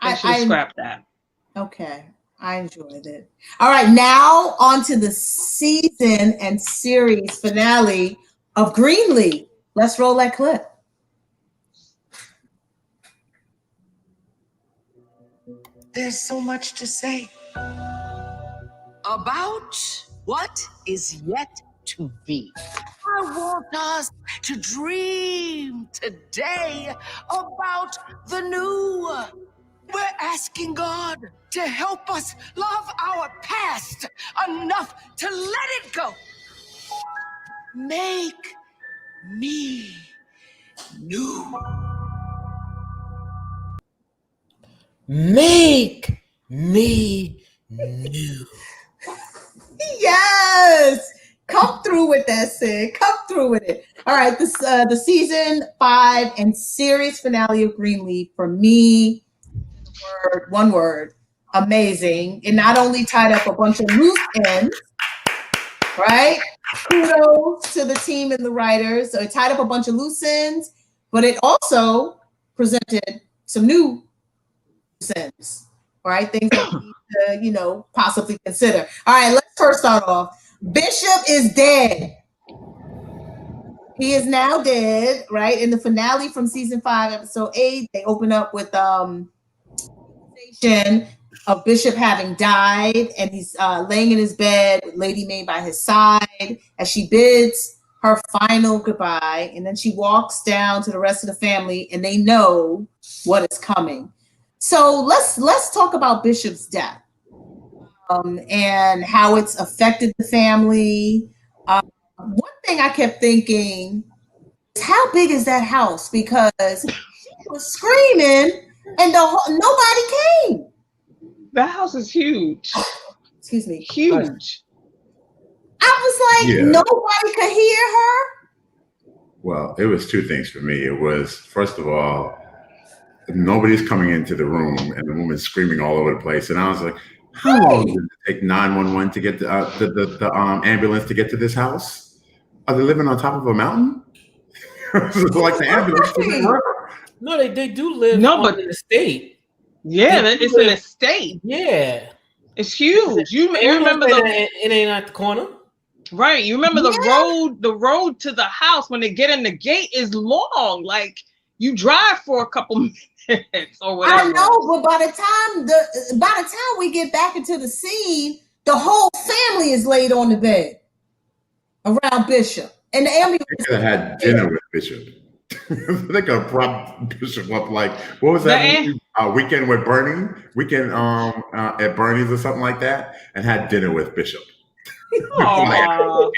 I should have scrapped that. Okay. I enjoyed it. All right, now on to the season and series finale of Greenleaf. Let's roll that clip. There's so much to say about what is yet to be. I want us to dream today about the new. We're asking God to help us love our past enough to let it go. Make me new. Make me new. Yes. Come through with that, Sid. Come through with it. All right. This the season 5 and series finale of Greenleaf for me. One word, amazing. It not only tied up a bunch of loose ends, right? Kudos to the team and the writers. So it tied up a bunch of loose ends, but it also presented some new loose ends, right? Things that we need to, possibly consider. All right, let's first start off. Bishop is dead. He is now dead, right? In the finale from season 5, episode 8, they open up with of Bishop having died, and he's laying in his bed with Lady Mae by his side as she bids her final goodbye, and then she walks down to the rest of the family, and they know what is coming. So let's talk about Bishop's death and how it's affected the family. One thing I kept thinking is, how big is that house? Because she was screaming and nobody came. That house is huge. Excuse me. Huge. I was like, nobody could hear her. Well, it was two things for me. It was, first of all, nobody's coming into the room and the woman's screaming all over the place. And I was like, how long did it take 911 to get the ambulance to get to this house? Are they living on top of a mountain? Like the ambulance. No, they do live on an estate. Yeah, it's an estate. Yeah. It's huge. You remember it ain't at the corner. Right. You remember the road to the house when they get in the gate is long. Like you drive for a couple minutes or whatever. I know, but by the time we get back into the scene, the whole family is laid on the bed around Bishop. And the ambulance could have had dinner with Bishop. They could have propped Bishop up like, what was that movie? Weekend with Bernie? Weekend at Bernie's or something like that, and had dinner with Bishop. I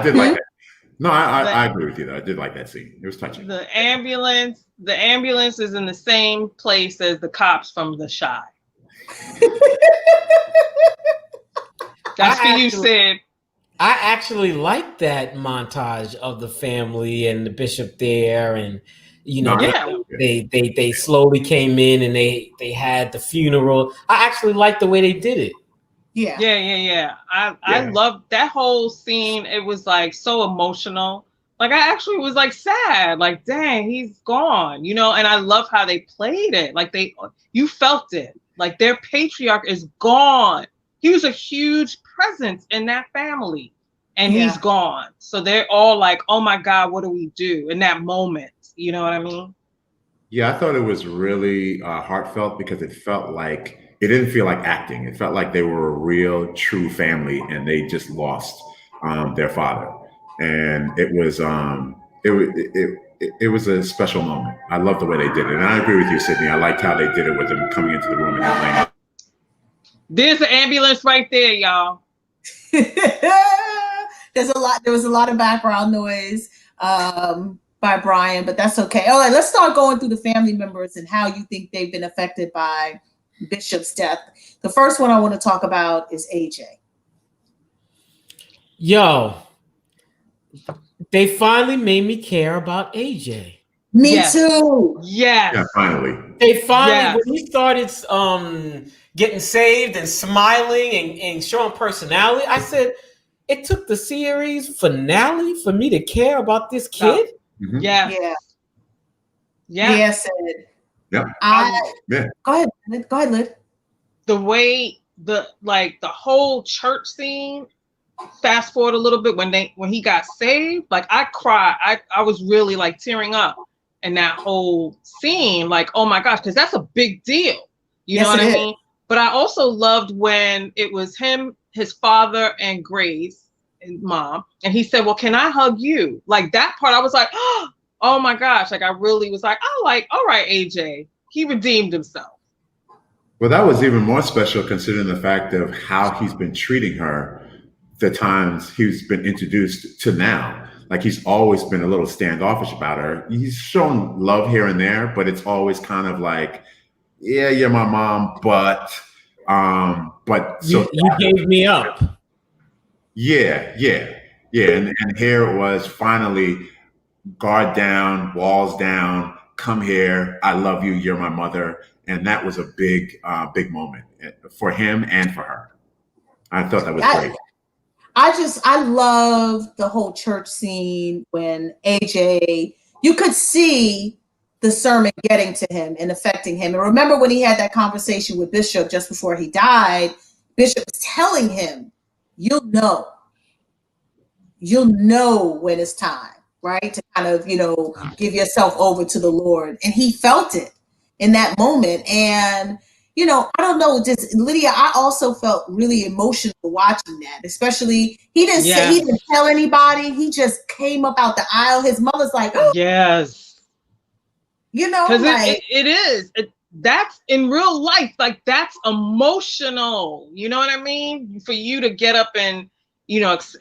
did like that. No, I agree with you though. I did like that scene. It was touching. The ambulance is in the same place as the cops from The Chi. That's what you said. I actually like that montage of the family and the Bishop there, and they slowly came in and they had the funeral. I actually like the way they did it. Yeah. I loved that whole scene. It was like so emotional. Like I actually was like sad. Like, dang, he's gone. And I love how they played it. Like you felt it. Like their patriarch is gone. He was a huge presence in that family, and he's gone. So they're all like, oh my God, what do we do in that moment? You know what I mean? Yeah, I thought it was really heartfelt because it felt like, it didn't feel like acting. It felt like they were a real, true family, and they just lost their father. And it was it was a special moment. I love the way they did it. And I agree with you, Sydney. I liked how they did it with them coming into the room and everything. There's an ambulance right there, y'all. There was a lot of background noise by Brian, but that's okay. All right, let's start going through the family members and how you think they've been affected by Bishop's death. The first one I want to talk about is AJ. Yo, They finally made me care about AJ. Me too. Yes. Yeah, finally. They finally, when he started getting saved and smiling and showing personality, I said, it took the series finale for me to care about this kid. Mm-hmm. Yes. Yeah. Yeah. Yes. Yeah. Go ahead. Go ahead, Liv. The way the whole church scene. Fast forward a little bit when he got saved, like I cried. I was really like tearing up in that whole scene. Like, oh my gosh, because that's a big deal. You know what I mean? But I also loved when it was him, his father, and Grace, and mom, and he said, "Well, can I hug you?" Like that part, I was like, oh my gosh, like I really was like, all right, AJ, he redeemed himself. Well, that was even more special considering the fact of how he's been treating her the times he's been introduced to now. Like he's always been a little standoffish about her. He's shown love here and there, but it's always kind of like, yeah, you're my mom, but so you gave me up. Yeah. And here it was finally guard down, walls down, come here, I love you, you're my mother. And that was a big moment for him and for her. I thought that was great. I love the whole church scene when AJ, you could see the sermon getting to him and affecting him. And remember when he had that conversation with Bishop just before he died, Bishop was telling him, you'll know when it's time, right? To kind of, give yourself over to the Lord. And he felt it in that moment. And I don't know, just Lydia, I also felt really emotional watching that, especially he didn't tell anybody. He just came up out the aisle. His mother's like, oh, yes, because it is. That's in real life. Like that's emotional. You know what I mean? For you to get up and,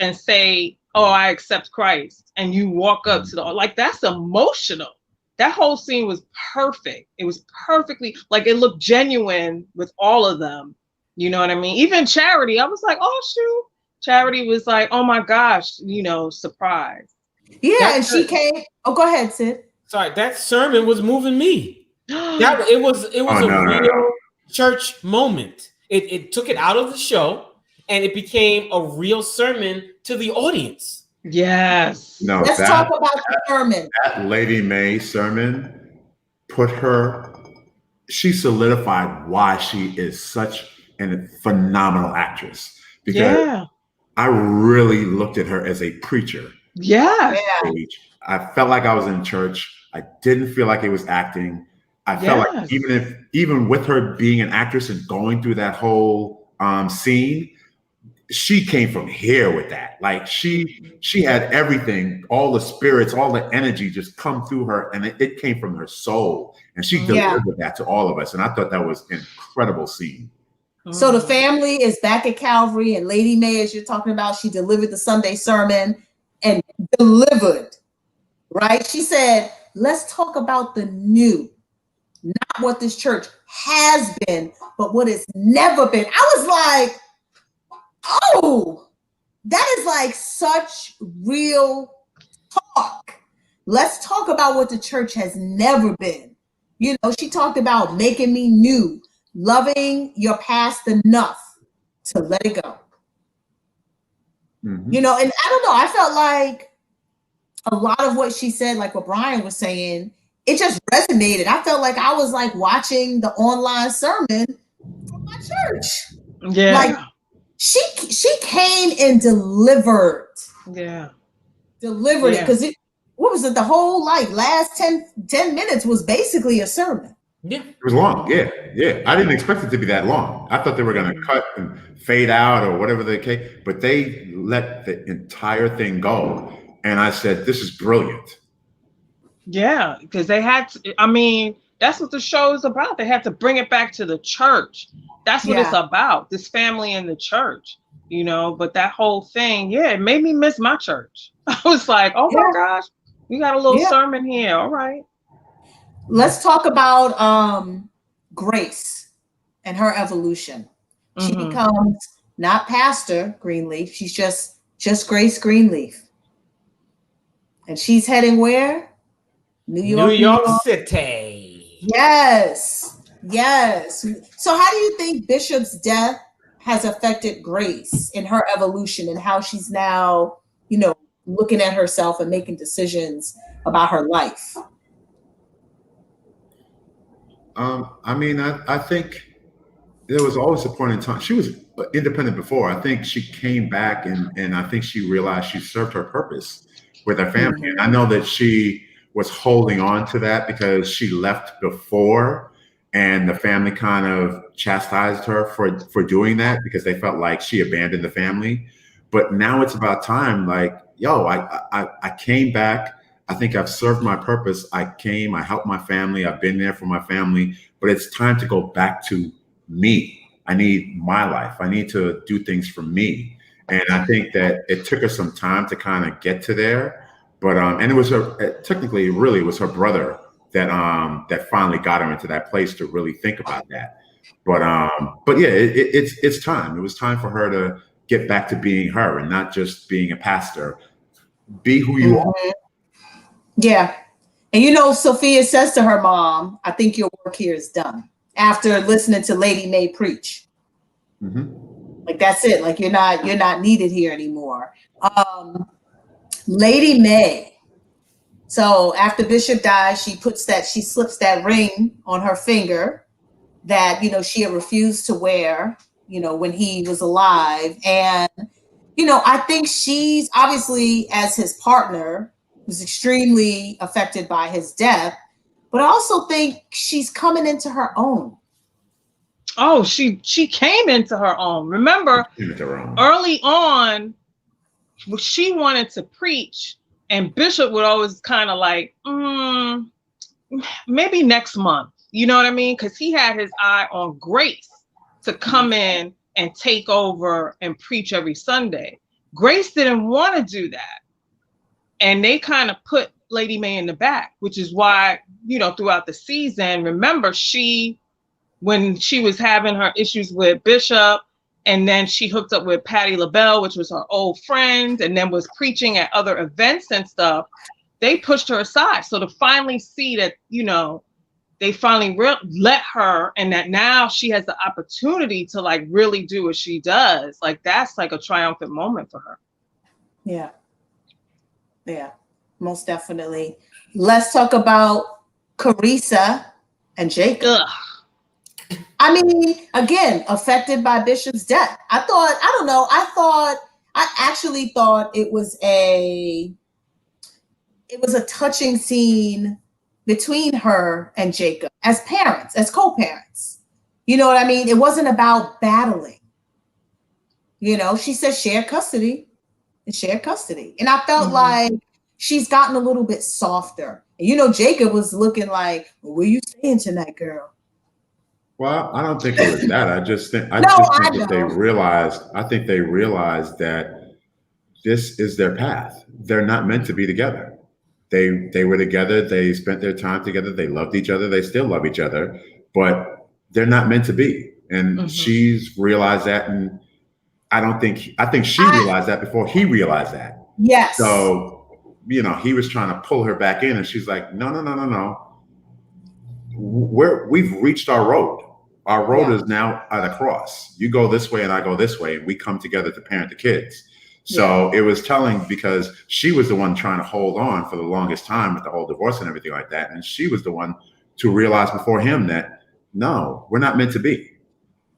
and say, oh, I accept Christ. And you walk up to that's emotional. That whole scene was perfect. It was perfectly, it looked genuine with all of them. You know what I mean? Even Charity, I was like, oh, shoot. Charity was like, oh my gosh, surprised. Yeah, and she came. Oh, go ahead, Sid. Sorry, that sermon was moving me. It was a real church moment. It took it out of the show and it became a real sermon to the audience. Yes. No, let's talk about the sermon. That Lady Mae sermon she solidified why she is such a phenomenal actress. Because I really looked at her as a preacher. Yeah. I felt like I was in church. I didn't feel like it was acting. I felt like even with her being an actress and going through that whole scene, she came from here with that. Like she had everything, all the spirits, all the energy just come through her, and it came from her soul, and she delivered that to all of us. And I thought that was an incredible scene. So the family is back at Calvary, and Lady Mae, as you're talking about, she delivered the Sunday sermon and delivered, right? She said, let's talk about the new, not what this church has been, but what it's never been. I was like, oh, that is like such real talk. Let's talk about what the church has never been. She talked about making me new, loving your past enough to let it go. Mm-hmm. And I don't know, I felt like a lot of what she said, like what Brian was saying, it just resonated. I felt like I was like watching the online sermon from my church. Yeah. Like she came and delivered. Yeah. Delivered it. Because what was it? The whole last 10 minutes was basically a sermon. Yeah. It was long. Yeah. I didn't expect it to be that long. I thought they were going to cut and fade out or whatever the case, but they let the entire thing go. And I said, this is brilliant. Yeah, because they had to, that's what the show is about. They had to bring it back to the church. That's what it's about, this family in the church, but that whole thing, it made me miss my church. I was like, oh my gosh, we got a little sermon here. All right. Let's talk about Grace and her evolution. She becomes not Pastor Greenleaf. She's just Grace Greenleaf. And she's heading where? New York City. Yes. Yes. So how do you think Bishop's death has affected Grace in her evolution and how she's now, looking at herself and making decisions about her life? I think there was always a point in time. She was independent before. I think she came back and I think she realized she served her purpose with her family. And I know that she was holding on to that because she left before and the family kind of chastised her for doing that because they felt like she abandoned the family. But now it's about time. Like, yo, I came back. I think I've served my purpose. I helped my family. I've been there for my family, but it's time to go back to me. I need my life. I need to do things for me. And I think that it took her some time to kind of get to there. But and it was technically really it was her brother that finally got her into that place to really think about that. But yeah, it's time. It was time for her to get back to being her and not just being a pastor. Be who you are. Yeah. And Sophia says to her mom, I think your work here is done after listening to Lady May preach. Like, that's it. Like, you're not needed here anymore. Lady May. So after Bishop dies, she slips that ring on her finger that, she had refused to wear, when he was alive. And, I think she's obviously, as his partner, was extremely affected by his death, but I also think she's coming into her own. Oh, she came into her own. Remember, early on, she wanted to preach, and Bishop would always kind of like, maybe next month. You know what I mean? Because he had his eye on Grace to come in and take over and preach every Sunday. Grace didn't want to do that. And they kind of put Lady May in the back, which is why, throughout the season, remember when she was having her issues with Bishop, and then she hooked up with Patti LaBelle, which was her old friend, and then was preaching at other events and stuff, they pushed her aside. So to finally see that, they finally let her, and that now she has the opportunity to like really do what she does. Like, that's like a triumphant moment for her. Yeah. Yeah, most definitely. Let's talk about Carissa and Jacob. Ugh. I mean, again, affected by Bishop's death. I actually thought it was a touching scene between her and Jacob as parents, as co-parents. You know what I mean? It wasn't about battling. She said share custody. Shared custody. And I felt like she's gotten a little bit softer. And Jacob was looking like, where you staying tonight, girl? Well, I don't think it was that. I just think that they realized that this is their path. They're not meant to be together. They were together, they spent their time together, they loved each other, they still love each other, but they're not meant to be. And she's realized that, and I think she realized that before he realized that. Yes. So, he was trying to pull her back in, and she's like, no. We've reached our road. Our road is now at a cross. You go this way and I go this way, and we come together to parent the kids. So it was telling because she was the one trying to hold on for the longest time with the whole divorce and everything like that. And she was the one to realize before him that, no, we're not meant to be.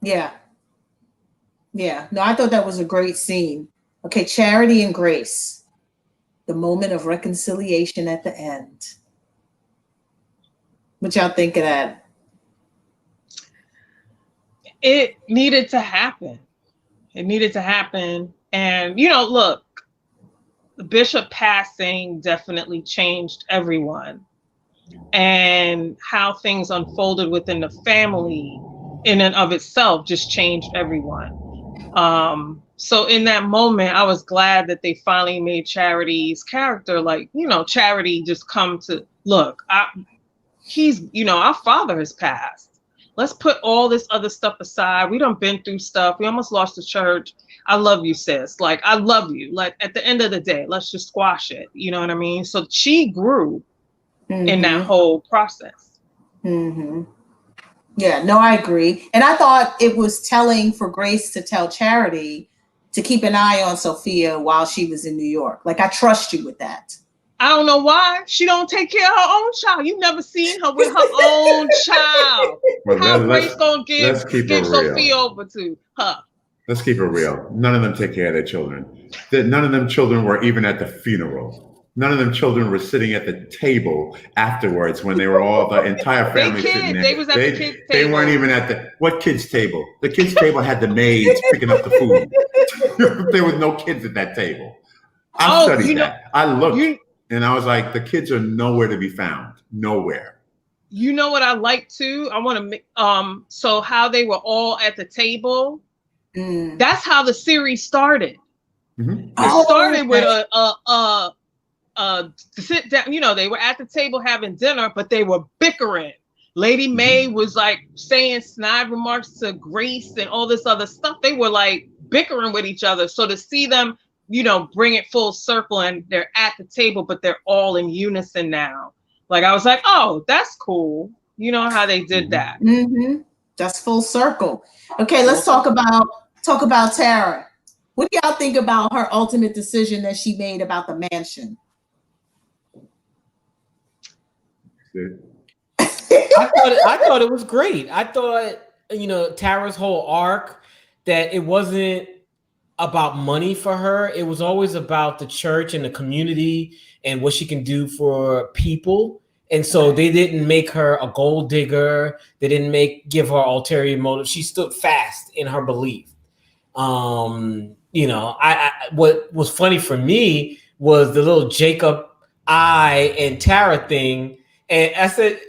Yeah. Yeah, no, I thought that was a great scene. Okay, Charity and Grace, the moment of reconciliation at the end. What y'all think of that? It needed to happen. And, look, the Bishop passing definitely changed everyone. And how things unfolded within the family in and of itself just changed everyone. So in that moment, I was glad that they finally made Charity's character, like, Charity just come to look, our father has passed. Let's put all this other stuff aside. We done been through stuff. We almost lost the church. I love you, sis. Like, I love you. Like, at the end of the day, let's just squash it. You know what I mean? So she grew in that whole process. Yeah, no, I agree. And I thought it was telling for Grace to tell Charity to keep an eye on Sophia while she was in New York. Like, I trust you with that. I don't know why she don't take care of her own child. You never seen her with her own child. Well, How Grace gonna give Sophia over to her? Let's keep it real. None of them take care of their children. None of them children were even at the funeral. None of them children were sitting at the table afterwards when they were all the entire family sitting there. They was at the kids' table. They weren't even at what kids' table? The kids' table had the maids picking up the food. There was no kids at that table. I studied that. I looked and I was like, the kids are nowhere to be found. Nowhere. You know what I like too? I want to so how they were all at the table. That's how the series started. It started with to sit down, you know, they were at the table having dinner, but they were bickering. Lady Mae was like saying snide remarks to Grace and all this other stuff. They were like bickering with each other. So to see them, you know, bring it full circle and they're at the table, but they're all in unison now. Like, I was like, oh, that's cool. You know how they did that. That's full circle. Okay, let's talk about Tara. What do y'all think about her ultimate decision that she made about the mansion? I thought it was great. I thought, you know, Tara's whole arc, that it wasn't about money for her. It was always about the church and the community and what she can do for people. And so they didn't make her a gold digger. They didn't give her ulterior motive. She stood fast in her belief. You know, what was funny for me was the little Jacob, and Tara thing. And I said,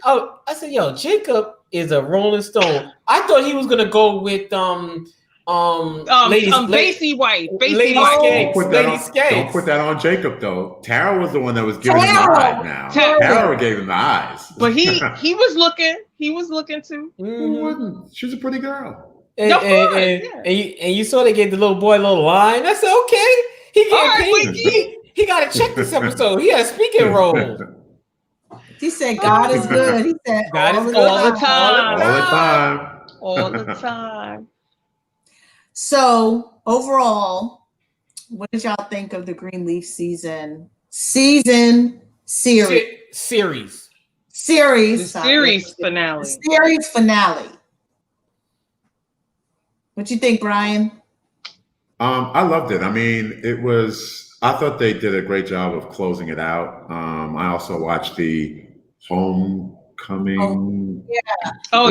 yo, Jacob is a Rolling Stone. I thought he was gonna go with Basie White. Don't put that on Jacob though. Tara was the one that was giving him the eyes now. Tara gave him the eyes. But he was looking. He was looking too. Who wouldn't? She's a pretty girl. And you saw they gave the little boy a little line. I said, okay, he got to check this episode. He had a speaking role. He said, God is good. He said, God is all the time. All the time. So overall, what did y'all think of the Greenleaf series? The series finale. What you think, Brian? I loved it. I mean, I thought they did a great job of closing it out. I also watched the Homecoming. That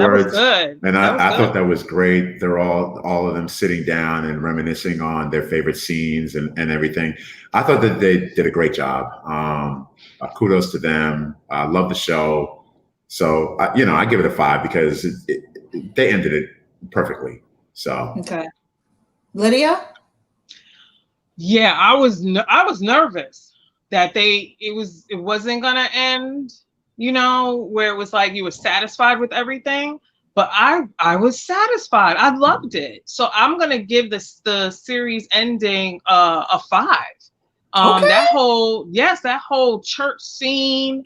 was good. And I thought that was great. They're all of them sitting down and reminiscing on their favorite scenes and everything. I thought that they did a great job. Kudos to them. I love the show. So, I give it a 5 because they ended it perfectly. So okay, Lydia. Yeah, I was nervous that it wasn't gonna end, you know, where it was like you were satisfied with everything. But I was satisfied. I loved it. So I'm gonna give the series ending a 5. Okay. That whole church scene.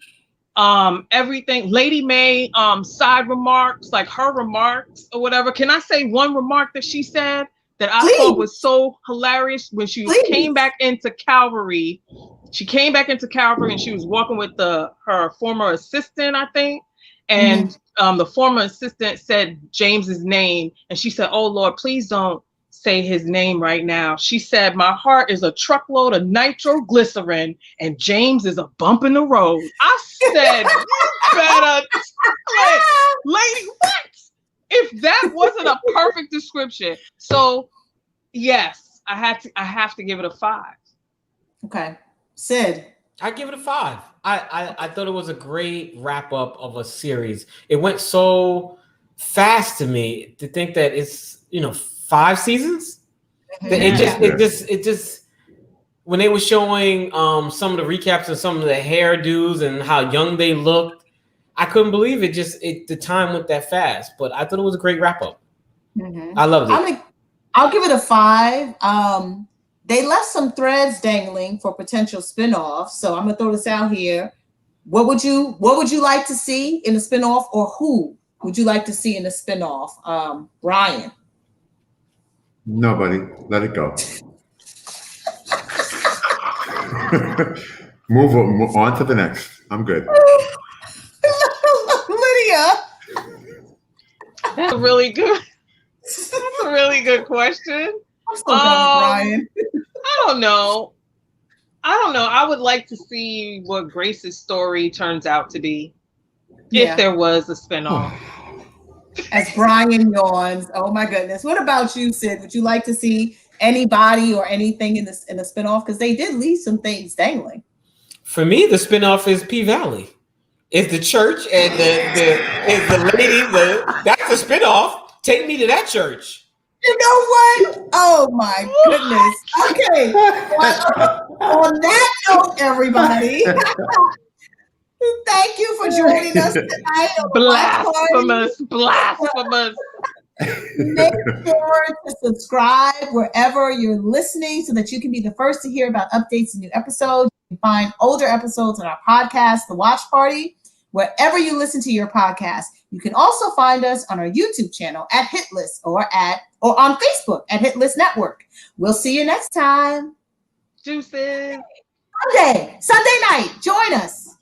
Everything, Lady Mae, side remarks, like her remarks or whatever. Can I say one remark that she said that I thought was so hilarious when she came back into Calvary? She came back into Calvary and she was walking with her former assistant, I think. And the former assistant said James's name. And she said, oh, Lord, please don't say his name right now. She said, my heart is a truckload of nitroglycerin and James is a bump in the road. I said, you better lady, what? If that wasn't a perfect description. So yes, I have to give it a 5. Okay. Sid. I give it a 5. I thought it was a great wrap up of a series. It went so fast to me to think that it's, 5 seasons. It just when they were showing some of the recaps of some of the hairdos and how young they looked, I couldn't believe it. The time went that fast. But I thought it was a great wrap up. I loved it. I'll give it a 5. They left some threads dangling for potential spinoff, so I'm gonna throw this out here. What would you like to see in a spinoff, or who would you like to see in a spinoff? Ryan. Nobody. Let it go. Move on to the next. I'm good. Lydia. That's a really good. That's a really good question. I'm so done with Ryan. I don't know. I would like to see what Grace's story turns out to be, if there was a spinoff. As Brian yawns, oh my goodness. What about you, Sid? Would you like to see anybody or anything in the spinoff? Because they did leave some things dangling. For me, the spinoff is P Valley. It's the church and the lady. That's the spinoff. Take me to that church. You know what? Oh my goodness. Okay. On that note, everybody, thank you for joining us tonight. Blasphemous. Make sure to subscribe wherever you're listening so that you can be the first to hear about updates and new episodes. You can find older episodes on our podcast, The Watch Party, wherever you listen to your podcast. You can also find us on our YouTube channel at Hitlist or on Facebook at Hitlist Network. We'll see you next time. Deuces. Sunday night. Join us.